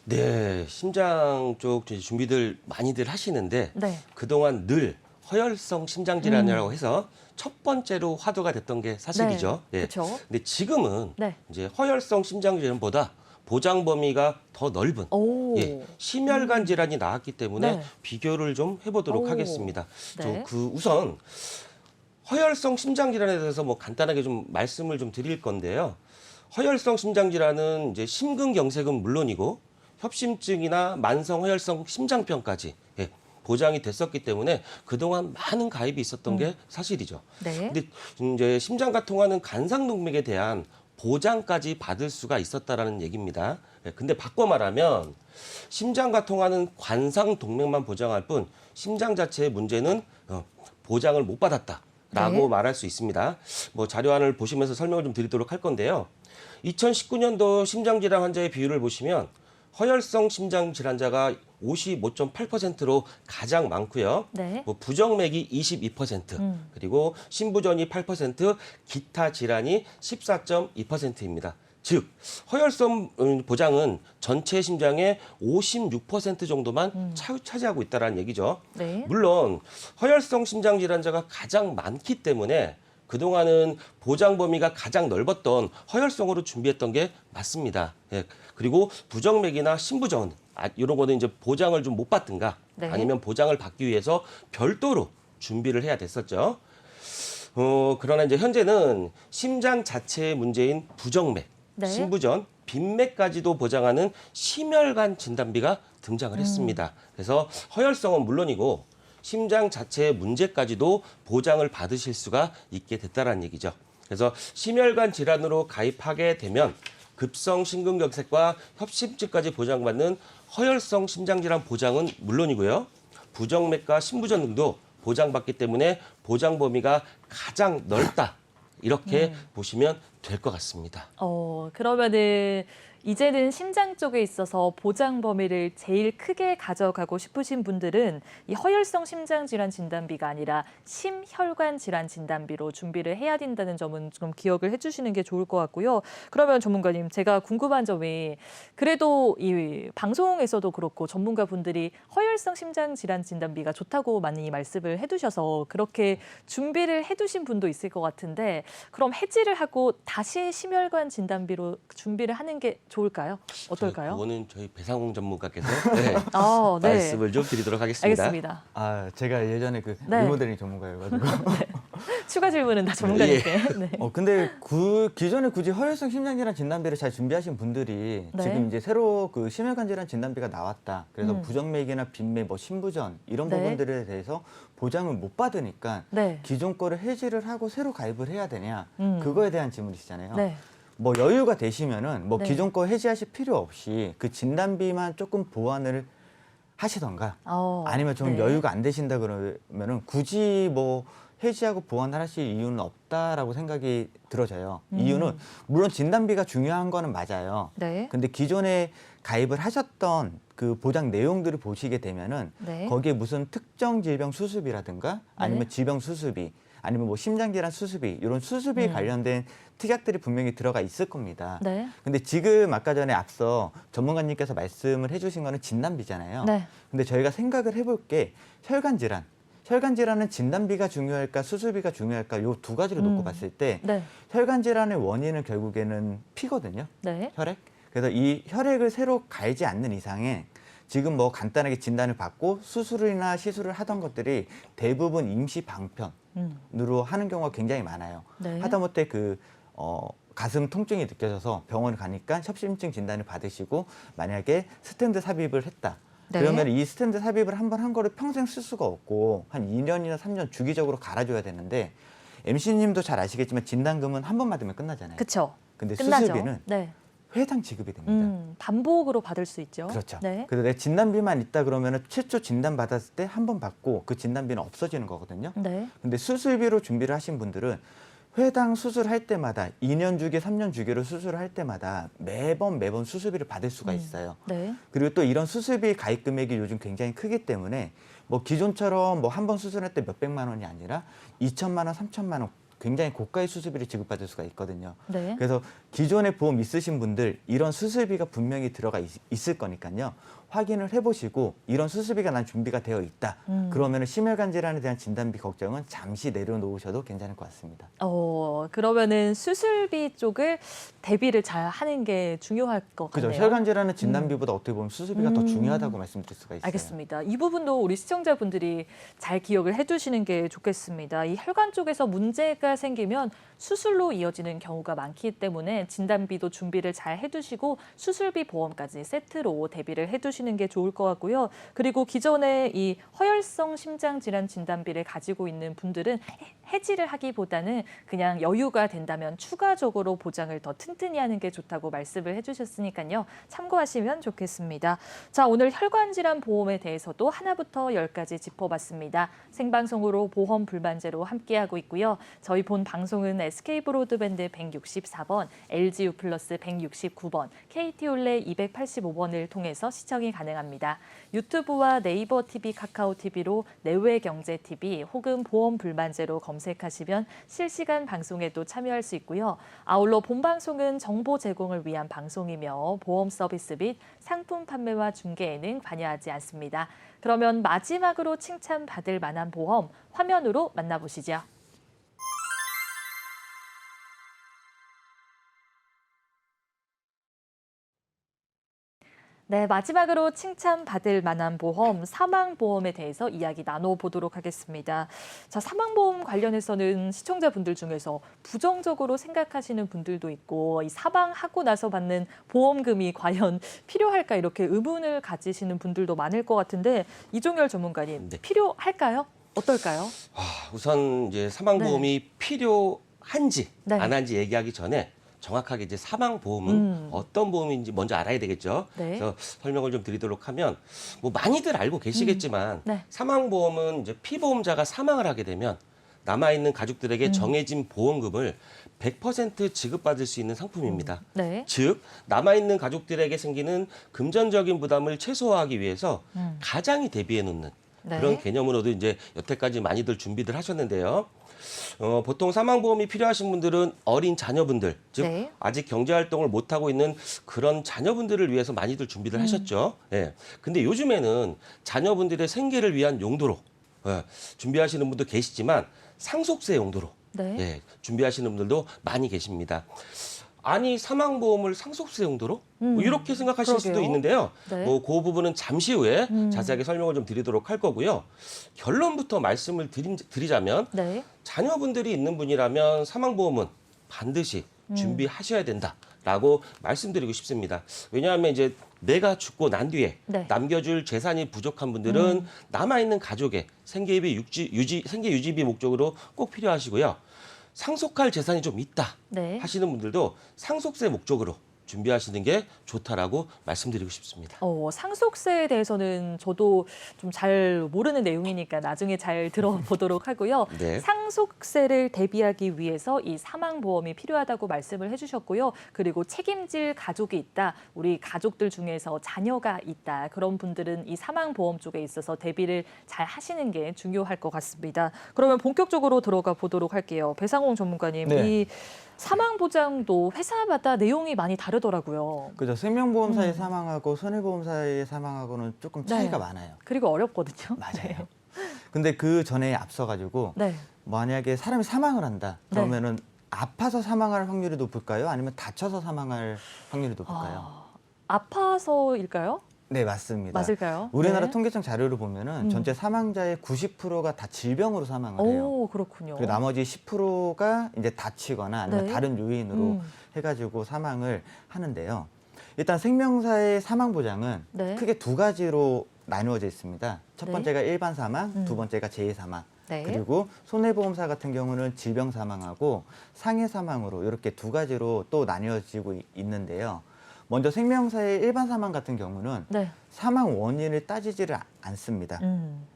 네, 심장 쪽 준비들 많이들 하시는데 네. 그동안 늘 허혈성 심장 질환이라고 해서 첫 번째로 화두가 됐던 게 사실이죠. 네, 그렇죠. 근데 지금은 네. 이제 허혈성 심장 질환보다 보장 범위가 더 넓은 심혈관 질환이 나왔기 때문에 네. 비교를 좀 해보도록 하겠습니다. 네. 우선 허혈성 심장 질환에 대해서 뭐 간단하게 좀 말씀을 좀 드릴 건데요. 허혈성 심장 질환은 이제 심근경색은 물론이고 협심증이나 만성 허혈성 심장병까지 보장이 됐었기 때문에 그동안 많은 가입이 있었던 게 사실이죠. 네. 근데 이제 심장과 통하는 간상동맥에 대한 보장까지 받을 수가 있었다라는 얘기입니다. 근데 바꿔 말하면 심장과 통하는 관상동맥만 보장할 뿐 심장 자체의 문제는 보장을 못 받았다라고 네. 말할 수 있습니다. 뭐 자료안을 보시면서 설명을 좀 드리도록 할 건데요. 2019년도 심장질환 환자의 비율을 보시면 허혈성 심장 질환자가 55.8%로 가장 많고요. 네. 뭐 부정맥이 22%, 그리고 신부전이 8%, 기타 질환이 14.2%입니다. 즉 허혈성 보장은 전체 심장의 56% 정도만 차지하고 있다는 얘기죠. 네. 물론 허혈성 심장 질환자가 가장 많기 때문에 그동안은 보장 범위가 가장 넓었던 허혈성으로 준비했던 게 맞습니다. 예. 그리고 부정맥이나 신부전 이런 거는 이제 보장을 좀 못 받든가 네. 아니면 보장을 받기 위해서 별도로 준비를 해야 됐었죠. 그러나 이제 현재는 심장 자체의 문제인 부정맥, 네. 신부전, 빈맥까지도 보장하는 심혈관 진단비가 등장을 했습니다. 그래서 허혈성은 물론이고 심장 자체의 문제까지도 보장을 받으실 수가 있게 됐다는 얘기죠. 그래서 심혈관 질환으로 가입하게 되면 급성 심근경색과 협심증까지 보장받는 허혈성 심장질환 보장은 물론이고요. 부정맥과 신부전 등도 보장받기 때문에 보장 범위가 가장 넓다. 이렇게 보시면 될 것 같습니다. 그러면은 이제는 심장 쪽에 있어서 보장 범위를 제일 크게 가져가고 싶으신 분들은 이 허혈성 심장 질환 진단비가 아니라 심혈관 질환 진단비로 준비를 해야 된다는 점은 좀 기억을 해주시는 게 좋을 것 같고요. 그러면 전문가님, 제가 궁금한 점이 그래도 이 방송에서도 그렇고 전문가분들이 허혈성 심장 질환 진단비가 좋다고 많이 말씀을 해두셔서 그렇게 준비를 해두신 분도 있을 것 같은데, 그럼 해지를 하고 다시 심혈관 진단비로 준비를 하는 게 좋을까요? 어떨까요? 그거는 저희 배상홍 전문가께서 네, 네. 말씀을 좀 드리도록 하겠습니다. 알겠습니다. 제가 예전에 그 네. 리모델링 전문가여가지고. 추가 질문은 다 전문가님께. 네. 근데 기존에 굳이 허혈성 심장질환 진단비를 잘 준비하신 분들이 네. 지금 이제 새로 그 심혈관 질환 진단비가 나왔다. 그래서 부정맥이나 빈맥, 뭐 신부전 이런 네. 부분들에 대해서 보장을 못 받으니까 네. 기존 거를 해지를 하고 새로 가입을 해야 되냐. 음. 그거에 대한 질문이시잖아요. 네. 뭐 여유가 되시면은 뭐 네. 기존 거 해지하실 필요 없이 그 진단비만 조금 보완을 하시던가 아니면 좀 네. 여유가 안 되신다 그러면은 굳이 뭐 해지하고 보완을 하실 이유는 없다라고 생각이 들어져요. 이유는 물론 진단비가 중요한 거는 맞아요. 네. 근데 기존에 가입을 하셨던 그 보장 내용들을 보시게 되면은 네. 거기에 무슨 특정 질병 수습이라든가 아니면 네. 지병 수습이 아니면 뭐 심장질환 수습이 이런 수습이 관련된 특약들이 분명히 들어가 있을 겁니다. 네. 근데 지금 아까 전에 앞서 전문가님께서 말씀을 해주신 거는 진단비잖아요. 네. 근데 저희가 생각을 해볼 게 혈관질환. 혈관질환은 진단비가 중요할까 수술비가 중요할까 요 두 가지를 놓고 봤을 때 네. 혈관질환의 원인은 결국에는 피거든요. 네. 혈액. 그래서 이 혈액을 새로 갈지 않는 이상에 지금 뭐 간단하게 진단을 받고 수술이나 시술을 하던 것들이 대부분 임시 방편으로 하는 경우가 굉장히 많아요. 네. 하다못해 가슴 통증이 느껴져서 병원을 가니까 협심증 진단을 받으시고 만약에 스텐트 삽입을 했다. 네. 그러면 이 스텐트 삽입을 한 번 한 거를 평생 쓸 수가 없고 한 2년이나 3년 주기적으로 갈아줘야 되는데 MC님도 잘 아시겠지만 진단금은 한 번 받으면 끝나잖아요. 그렇죠. 근데 끝나죠. 수술비는 네. 회당 지급이 됩니다. 반복으로 받을 수 있죠. 그렇죠. 네. 그래서 내 진단비만 있다 그러면 최초 진단 받았을 때 한 번 받고 그 진단비는 없어지는 거거든요. 네. 근데 수술비로 준비를 하신 분들은 회당 수술할 때마다 2년 주기, 3년 주기로 수술을 할 때마다 매번 수술비를 받을 수가 있어요. 네. 그리고 또 이런 수술비 가입 금액이 요즘 굉장히 크기 때문에 뭐 기존처럼 뭐 한 번 수술할 때 몇백만 원이 아니라 2천만 원, 3천만 원 굉장히 고가의 수술비를 지급받을 수가 있거든요. 네. 그래서 기존에 보험 있으신 분들 이런 수술비가 분명히 들어가 있을 거니까요. 확인을 해보시고 이런 수술비가 난 준비가 되어 있다. 그러면 심혈관 질환에 대한 진단비 걱정은 잠시 내려놓으셔도 괜찮을 것 같습니다. 그러면은 수술비 쪽을 대비를 잘 하는 게 중요할 것 그죠. 같네요. 혈관 질환은 진단비보다 어떻게 보면 수술비가 더 중요하다고 말씀드릴 수가 있어요. 알겠습니다. 이 부분도 우리 시청자분들이 잘 기억을 해두시는 게 좋겠습니다. 이 혈관 쪽에서 문제가 생기면 수술로 이어지는 경우가 많기 때문에 진단비도 준비를 잘 해두시고 수술비 보험까지 세트로 대비를 해두시는 게 좋을 것 같고요. 그리고 기존에 이 허혈성 심장 질환 진단비를 가지고 있는 분들은 해지를 하기보다는 그냥 여유가 된다면 추가적으로 보장을 더 튼튼히 하는 게 좋다고 말씀을 해주셨으니까요. 참고하시면 좋겠습니다. 자, 오늘 혈관질환 보험에 대해서도 하나부터 10까지 짚어봤습니다. 생방송으로 보험 불만제로 함께하고 있고요. 저희 본 방송은 SK브로드밴드 164번, LGU 플러스 169번, KT올레 285번을 통해서 시청이 가능합니다. 유튜브와 네이버 TV, 카카오 TV로 내외경제TV 혹은 보험 불만제로 검색하시면 실시간 방송에도 참여할 수 있고요. 아울러 본 방송은 정보 제공을 위한 방송이며 보험 서비스 및 상품 판매와 중개에는 관여하지 않습니다. 그러면 마지막으로 칭찬받을 만한 보험 화면으로 만나보시죠. 네, 마지막으로 칭찬받을 만한 보험, 사망보험에 대해서 이야기 나눠보도록 하겠습니다. 자, 사망보험 관련해서는 시청자분들 중에서 부정적으로 생각하시는 분들도 있고 이 사망하고 나서 받는 보험금이 과연 필요할까 이렇게 의문을 가지시는 분들도 많을 것 같은데 이종열 전문가님, 네. 필요할까요? 어떨까요? 우선 이제 사망보험이 필요한지 네. 안 한지 얘기하기 전에 정확하게 이제 사망보험은 어떤 보험인지 먼저 알아야 되겠죠. 네. 그래서 설명을 좀 드리도록 하면 뭐 많이들 알고 계시겠지만 네. 사망보험은 이제 피보험자가 사망을 하게 되면 남아있는 가족들에게 정해진 보험금을 100% 지급받을 수 있는 상품입니다. 네. 즉 남아있는 가족들에게 생기는 금전적인 부담을 최소화하기 위해서 가장이 대비해 놓는 네. 그런 개념으로도 이제 여태까지 많이들 준비들 하셨는데요. 보통 사망보험이 필요하신 분들은 어린 자녀분들, 즉 네. 아직 경제활동을 못하고 있는 그런 자녀분들을 위해서 많이들 준비를 하셨죠. 예. 근데 요즘에는 자녀분들의 생계를 위한 용도로 준비하시는 분도 계시지만 상속세 용도로 네. 준비하시는 분들도 많이 계십니다. 아니 사망보험을 상속세 용도로? 뭐 이렇게 생각하실 수도 그러게요. 있는데요. 네. 뭐 그 부분은 잠시 후에 자세하게 설명을 좀 드리도록 할 거고요. 결론부터 말씀을 드리자면 네. 자녀분들이 있는 분이라면 사망보험은 반드시 준비하셔야 된다라고 말씀드리고 싶습니다. 왜냐하면 이제 내가 죽고 난 뒤에 네. 남겨줄 재산이 부족한 분들은 남아있는 가족의 생계 유지비 목적으로 꼭 필요하시고요. 상속할 재산이 좀 있다 네. 하시는 분들도 상속세 목적으로 준비하시는 게 좋다라고 말씀드리고 싶습니다. 상속세에 대해서는 저도 좀 잘 모르는 내용이니까 나중에 잘 들어보도록 하고요. 네. 상속세를 대비하기 위해서 이 사망보험이 필요하다고 말씀을 해주셨고요. 그리고 책임질 가족이 있다. 우리 가족들 중에서 자녀가 있다. 그런 분들은 이 사망보험 쪽에 있어서 대비를 잘 하시는 게 중요할 것 같습니다. 그러면 본격적으로 들어가 보도록 할게요. 배상홍 전문가님, 네. 이 사망보장도 회사마다 내용이 많이 다르더라고요. 그죠. 생명보험사에 사망하고 손해보험사에 사망하고는 조금 차이가 네. 많아요. 그리고 어렵거든요. 맞아요. 근데 그 전에 앞서가지고 네. 만약에 사람이 사망을 한다. 네. 그러면은 아파서 사망할 확률이 높을까요? 아니면 다쳐서 사망할 확률이 높을까요? 아파서일까요? 네, 맞습니다. 맞을까요? 우리나라 네. 통계청 자료를 보면은 전체 사망자의 90%가 다 질병으로 사망을 해요. 오, 그렇군요. 그리고 나머지 10%가 이제 다치거나 아니면 네. 다른 요인으로 해가지고 사망을 하는데요. 일단 생명사의 사망 보장은 네. 크게 두 가지로 나누어져 있습니다. 첫 네. 번째가 일반 사망, 두 번째가 재해 사망. 네. 그리고 손해보험사 같은 경우는 질병 사망하고 상해 사망으로 이렇게 두 가지로 또 나뉘어지고 있는데요. 먼저 생명사의 일반 사망 같은 경우는 네. 사망 원인을 따지지를 않습니다.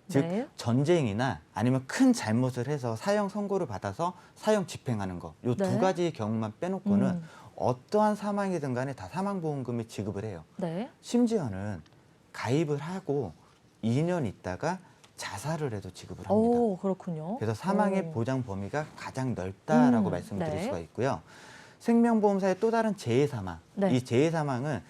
즉 네. 전쟁이나 아니면 큰 잘못을 해서 사형 선고를 받아서 사형 집행하는 거, 요 두 네. 가지 경우만 빼놓고는 어떠한 사망이든 간에 다 사망보험금을 지급을 해요. 네. 심지어는 가입을 하고 2년 있다가 자살을 해도 지급을 합니다. 오, 그렇군요. 그래서 사망의 오. 보장 범위가 가장 넓다라고 말씀드릴 네. 수가 있고요. 생명보험사의 또 다른 재해 사망, 네. 이 재해 사망은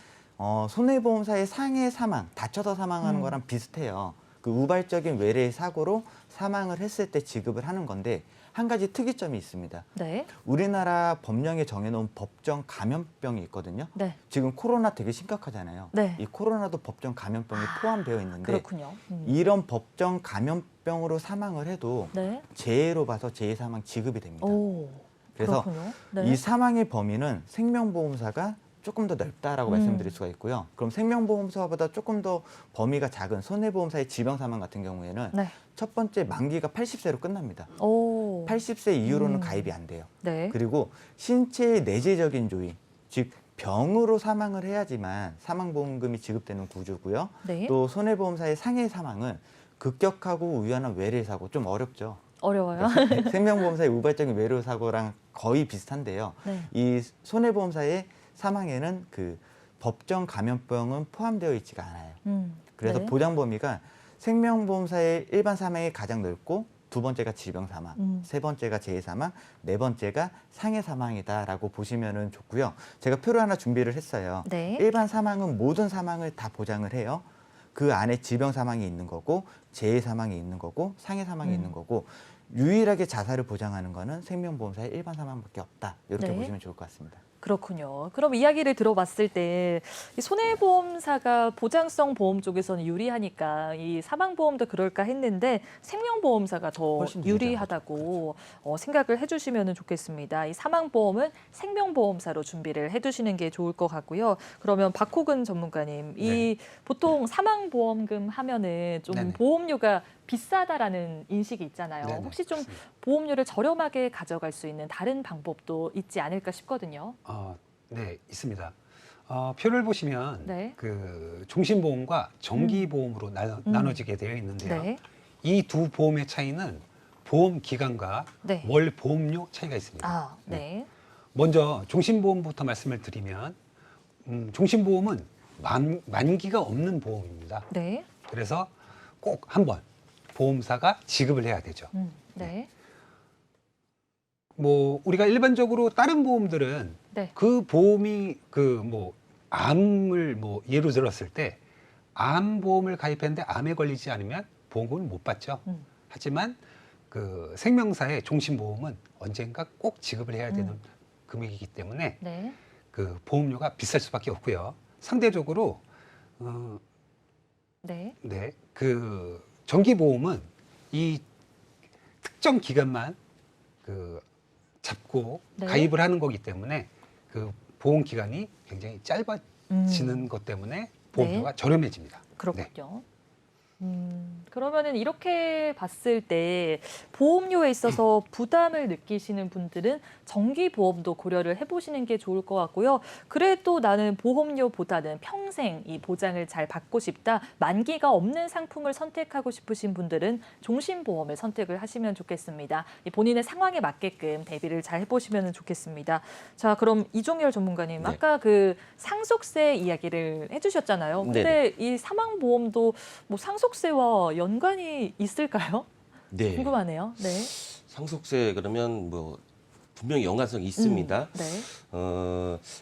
손해보험사의 상해 사망, 다쳐서 사망하는 거랑 비슷해요. 그 우발적인 외래의 사고로 사망을 했을 때 지급을 하는 건데 한 가지 특이점이 있습니다. 네. 우리나라 법령에 정해놓은 법정 감염병이 있거든요. 네. 지금 코로나 되게 심각하잖아요. 네. 이 코로나도 법정 감염병이 포함되어 있는데 그렇군요. 이런 법정 감염병으로 사망을 해도 네. 재해로 봐서 재해 사망 지급이 됩니다. 오. 그래서 그렇군요. 네. 이 사망의 범위는 생명보험사가 조금 더 넓다라고 말씀드릴 수가 있고요. 그럼 생명보험사보다 조금 더 범위가 작은 손해보험사의 질병사망 같은 경우에는 네. 첫 번째 만기가 80세로 끝납니다. 오. 80세 이후로는 가입이 안 돼요. 네. 그리고 신체의 내재적인 조인, 즉 병으로 사망을 해야지만 사망보험금이 지급되는 구조고요. 네. 또 손해보험사의 상해 사망은 급격하고 우연한 외래사고 좀 어렵죠. 어려워요. 생명보험사의 우발적인 외래사고랑 거의 비슷한데요. 네. 이 손해보험사의 사망에는 그 법정 감염병은 포함되어 있지가 않아요. 그래서 네. 보장 범위가 생명보험사의 일반 사망이 가장 넓고 두 번째가 질병 사망, 세 번째가 재해 사망, 네 번째가 상해 사망이다라고 보시면은 좋고요. 제가 표를 하나 준비를 했어요. 네. 일반 사망은 모든 사망을 다 보장을 해요. 그 안에 질병 사망이 있는 거고 재해 사망이 있는 거고 상해 사망이 있는 거고 유일하게 자살을 보장하는 거는 생명보험사의 일반 사망밖에 없다. 이렇게 네. 보시면 좋을 것 같습니다. 그렇군요. 그럼 이야기를 들어봤을 때 이 손해보험사가 보장성 보험 쪽에서는 유리하니까 이 사망보험도 그럴까 했는데 생명보험사가 더 훨씬 유리하다고 생각을 해주시면 좋겠습니다. 이 사망보험은 생명보험사로 준비를 해두시는 게 좋을 것 같고요. 그러면 박호근 전문가님, 이 보통 사망보험금 하면은 좀 네네. 보험료가 비싸다라는 인식이 있잖아요. 네네, 혹시 좀 맞습니다. 보험료를 저렴하게 가져갈 수 있는 다른 방법도 있지 않을까 싶거든요. 네, 있습니다. 표를 보시면 네. 그 종신보험과 정기보험으로 나눠지게 되어 있는데요. 네. 이 두 보험의 차이는 보험 기간과 네. 월 보험료 차이가 있습니다. 아, 네. 먼저 종신보험부터 말씀을 드리면 종신보험은 만기가 없는 보험입니다. 네. 그래서 꼭 한번 보험사가 지급을 해야 되죠. 네. 뭐 우리가 일반적으로 다른 보험들은 네. 그 보험이 그 뭐 암을 뭐 예로 들었을 때 암 보험을 가입했는데 암에 걸리지 않으면 보험금을 못 받죠. 하지만 그 생명사의 종신보험은 언젠가 꼭 지급을 해야 되는 금액이기 때문에 네. 그 보험료가 비쌀 수밖에 없고요. 상대적으로 네. 네, 그 정기보험은 이 특정 기간만 그 잡고 네. 가입을 하는 거기 때문에 그 보험 기간이 굉장히 짧아지는 것 때문에 보험료가 저렴해집니다. 그렇군요. 그러면은 이렇게 봤을 때 보험료에 있어서 부담을 느끼시는 분들은 정기 보험도 고려를 해보시는 게 좋을 것 같고요. 그래도 나는 보험료보다는 평생 이 보장을 잘 받고 싶다, 만기가 없는 상품을 선택하고 싶으신 분들은 종신보험을 선택을 하시면 좋겠습니다. 본인의 상황에 맞게끔 대비를 잘 해보시면 좋겠습니다. 자, 그럼 이종열 전문가님, 네. 아까 그 상속세 이야기를 해주셨잖아요. 근데 이 사망보험도 뭐 상속세와 연관이 있을까요? 네. 궁금하네요. 네. 상속세 그러면 뭐 분명히 연관성이 있습니다. 네.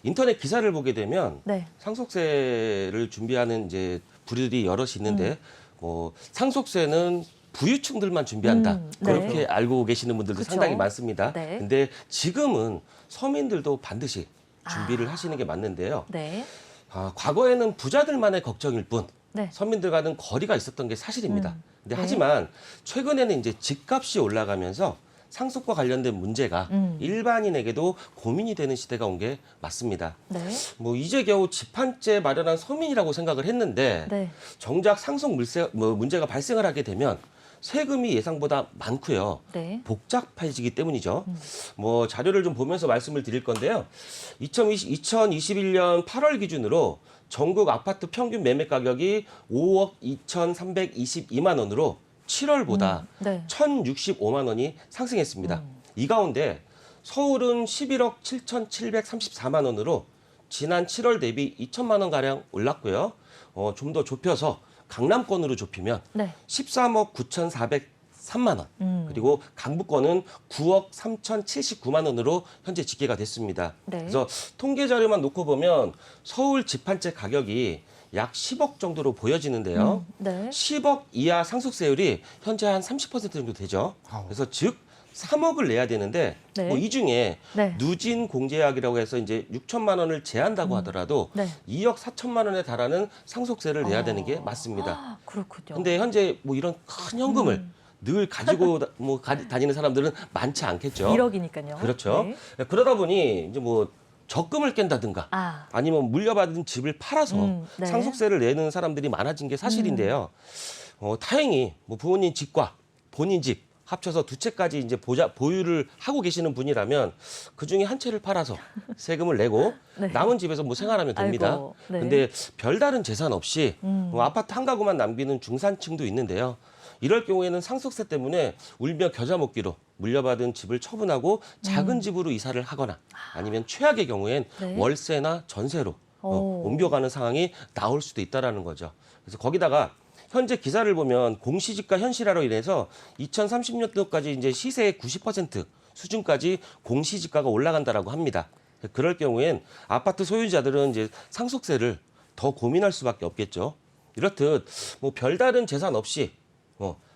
인터넷 기사를 보게 되면 네. 상속세를 준비하는 이제 부류들이 여럿이 있는데 뭐 상속세는 부유층들만 준비한다. 네. 그렇게 알고 계시는 분들도 그쵸. 상당히 많습니다. 네. 근데 지금은 서민들도 반드시 준비를 하시는 게 맞는데요. 네. 과거에는 부자들만의 걱정일 뿐 네. 서민들과는 거리가 있었던 게 사실입니다. 근데 네. 하지만 최근에는 이제 집값이 올라가면서 상속과 관련된 문제가 일반인에게도 고민이 되는 시대가 온 게 맞습니다. 네. 뭐 이제 겨우 집 한 채 마련한 서민이라고 생각을 했는데 네. 정작 상속 문제가 발생을 하게 되면 세금이 예상보다 많고요. 네. 복잡해지기 때문이죠. 뭐 자료를 좀 보면서 말씀을 드릴 건데요. 2021년 8월 기준으로 전국 아파트 평균 매매 가격이 5억 2,322만 원으로 7월보다 네. 1,065만 원이 상승했습니다. 이 가운데 서울은 11억 7,734만 원으로 지난 7월 대비 2천만 원 가량 올랐고요. 좀 더 좁혀서 강남권으로 좁히면 네. 13억 9,403만 원, 그리고 강북권은 9억 3,079만 원으로 현재 집계가 됐습니다. 네. 그래서 통계 자료만 놓고 보면 서울 집 한 채 가격이 약 10억 정도로 보여지는데요. 네. 10억 이하 상속세율이 현재 한 30% 정도 되죠. 아우. 그래서 즉 3억을 내야 되는데 네. 뭐 이 중에 네. 누진 공제약이라고 해서 이제 6천만 원을 제한다고 하더라도 네. 2억 4천만 원에 달하는 상속세를 내야 되는 게 맞습니다. 아, 그렇군요. 근데 현재 뭐 이런 큰 현금을 늘 가지고 다니는 사람들은 많지 않겠죠. 1억이니까요. 그렇죠. 네. 그러다 보니 이제 뭐 적금을 깬다든가 아니면 물려받은 집을 팔아서 네. 상속세를 내는 사람들이 많아진 게 사실인데요. 다행히 뭐 부모님 집과 본인 집 합쳐서 두 채까지 이제 보유를 하고 계시는 분이라면 그 중에 한 채를 팔아서 세금을 내고 네. 남은 집에서 뭐 생활하면 됩니다. 아이고, 네. 근데 별다른 재산 없이 뭐 아파트 한 가구만 남기는 중산층도 있는데요. 이럴 경우에는 상속세 때문에 울며 겨자 먹기로 물려받은 집을 처분하고 작은 집으로 이사를 하거나 아니면 최악의 경우엔 네. 월세나 전세로 오. 옮겨가는 상황이 나올 수도 있다라는 거죠. 그래서 거기다가 현재 기사를 보면 공시지가 현실화로 인해서 2030년도까지 이제 시세의 90% 수준까지 공시지가가 올라간다라고 합니다. 그럴 경우엔 아파트 소유자들은 이제 상속세를 더 고민할 수밖에 없겠죠. 이렇듯 뭐 별다른 재산 없이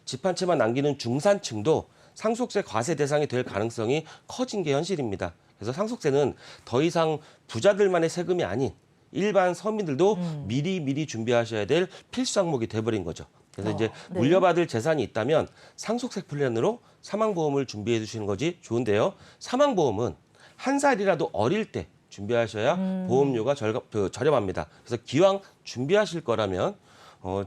집 한 채만 남기는 중산층도 상속세 과세 대상이 될 가능성이 커진 게 현실입니다. 그래서 상속세는 더 이상 부자들만의 세금이 아닌 일반 서민들도 미리 준비하셔야 될 필수 항목이 돼버린 거죠. 그래서 이제 네. 물려받을 재산이 있다면 상속세 플랜으로 사망보험을 준비해 주시는 것이 좋은데요. 사망보험은 한 살이라도 어릴 때 준비하셔야 보험료가 저렴합니다. 그래서 기왕 준비하실 거라면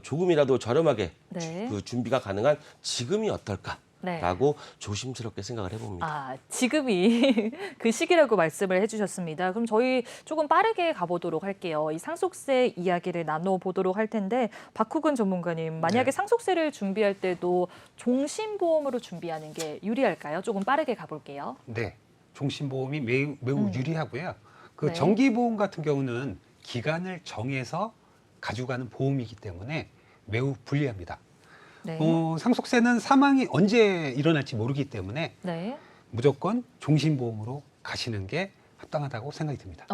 조금이라도 저렴하게 네. 그 준비가 가능한 지금이 어떨까? 네. 라고 조심스럽게 생각을 해봅니다. 지금이 그 시기라고 말씀을 해주셨습니다. 그럼 저희 조금 빠르게 가보도록 할게요. 이 상속세 이야기를 나눠보도록 할 텐데 박후근 전문가님, 만약에 네. 상속세를 준비할 때도 종신보험으로 준비하는 게 유리할까요? 조금 빠르게 가볼게요. 네, 종신보험이 매우 유리하고요. 그 네. 정기보험 같은 경우는 기간을 정해서 가져가는 보험이기 때문에 매우 불리합니다. 네. 상속세는 사망이 언제 일어날지 모르기 때문에 네. 무조건 종신보험으로 가시는 게 합당하다고 생각이 듭니다.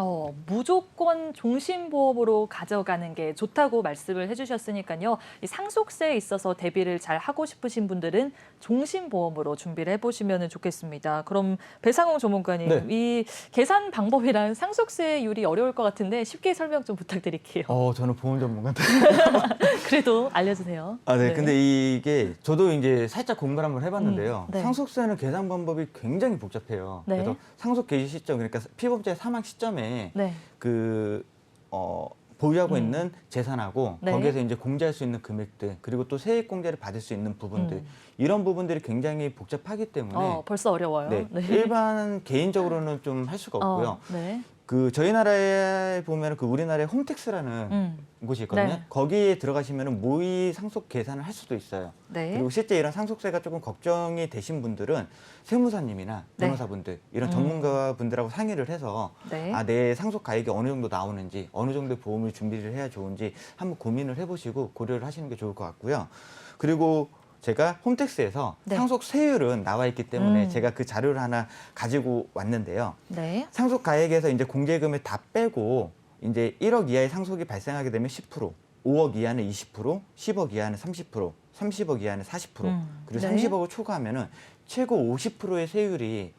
무조건 종신보험으로 가져가는 게 좋다고 말씀을 해주셨으니까요. 이 상속세에 있어서 대비를 잘 하고 싶으신 분들은 종신보험으로 준비를 해보시면 좋겠습니다. 그럼 배상홍 전문가님, 네. 이 계산 방법이랑 상속세율이 어려울 것 같은데 쉽게 설명 좀 부탁드릴게요. 저는 보험 전문가인데. 그래도 알려주세요. 네. 근데 이게 저도 이제 살짝 공부를 한번 해봤는데요. 네. 상속세는 계산 방법이 굉장히 복잡해요. 네. 그래서 상속 개시 시점, 그러니까 피보험자의 사망 시점에 네. 보유하고 있는 재산하고 네. 거기에서 이제 공제할 수 있는 금액들, 그리고 또 세액 공제를 받을 수 있는 부분들, 이런 부분들이 굉장히 복잡하기 때문에 벌써 어려워요. 네. 일반 개인적으로는 좀 할 수가 없고요. 네. 저희 나라에 보면 우리나라에 홈택스라는 곳이 있거든요. 네. 거기에 들어가시면 모의 상속 계산을 할 수도 있어요. 네. 그리고 실제 이런 상속세가 조금 걱정이 되신 분들은 세무사님이나 네. 변호사분들, 이런 전문가분들하고 상의를 해서 네. 내 상속 가액이 어느 정도 나오는지, 어느 정도의 보험을 준비를 해야 좋은지 한번 고민을 해보시고 고려를 하시는 게 좋을 것 같고요. 그리고 제가 홈택스에서 네. 상속세율은 나와 있기 때문에 제가 그 자료를 하나 가지고 왔는데요. 네. 상속 가액에서 이제 공제금을 다 빼고 이제 1억 이하의 상속이 발생하게 되면 10%, 5억 이하는 20%, 10억 이하는 30%, 30억 이하는 40%, 그리고 네. 30억을 초과하면은 최고 50%의 세율이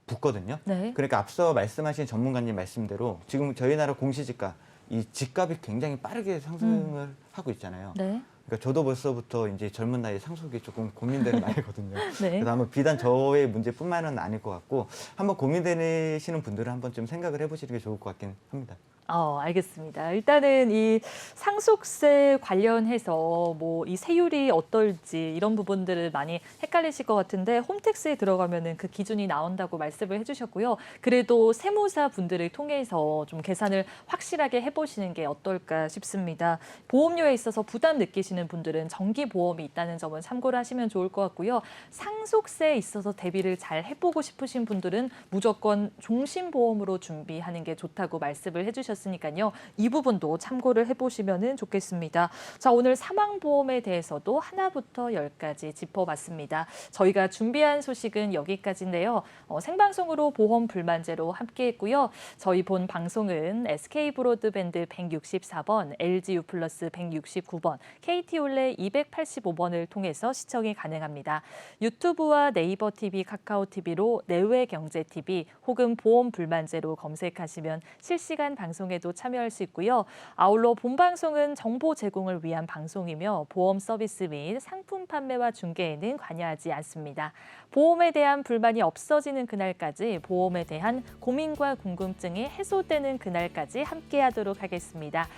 붙거든요. 네. 그러니까 앞서 말씀하신 전문가님 말씀대로 지금 저희 나라 공시지가 이 집값이 굉장히 빠르게 상승을 하고 있잖아요. 네. 그러니까 저도 벌써부터 이제 젊은 나이에 상속이 조금 고민되는 나이거든요. 네. 그래서 아마 비단 저의 문제뿐만은 아닐 것 같고 한번 고민되시는 분들은 한번 좀 생각을 해보시는 게 좋을 것 같긴 합니다. 알겠습니다. 일단은 이 상속세 관련해서 뭐 이 세율이 어떨지 이런 부분들을 많이 헷갈리실 것 같은데 홈택스에 들어가면은 그 기준이 나온다고 말씀을 해주셨고요. 그래도 세무사 분들을 통해서 좀 계산을 확실하게 해보시는 게 어떨까 싶습니다. 보험료에 있어서 부담 느끼시는 분들은 정기보험이 있다는 점은 참고를 하시면 좋을 것 같고요. 상속세에 있어서 대비를 잘 해보고 싶으신 분들은 무조건 종신보험으로 준비하는 게 좋다고 말씀을 해주셨습니다. 으니까요. 이 부분도 참고를 해보시면 좋겠습니다. 자, 오늘 사망보험에 대해서도 하나부터 10까지 짚어봤습니다. 저희가 준비한 소식은 여기까지인데요. 생방송으로 보험 불만제로 함께했고요. 저희 본 방송은 SK브로드밴드 164번, LGU 플러스 169번, KT올레 285번을 통해서 시청이 가능합니다. 유튜브와 네이버 TV, 카카오 TV로 내외경제TV 혹은 보험 불만제로 검색하시면 실시간 방송 방송에도 참여할 수 있고요. 아울러 본 방송은 정보 제공을 위한 방송이며 보험 서비스 및 상품 판매와 중개에는 관여하지 않습니다. 보험에 대한 불만이 없어지는 그날까지 보험에 대한 고민과 궁금증이 해소되는 그날까지 함께하도록 하겠습니다.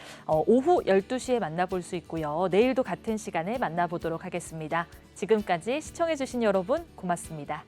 오후 12시에 만나볼 수 있고요. 내일도 같은 시간에 만나보도록 하겠습니다. 지금까지 시청해주신 여러분 고맙습니다.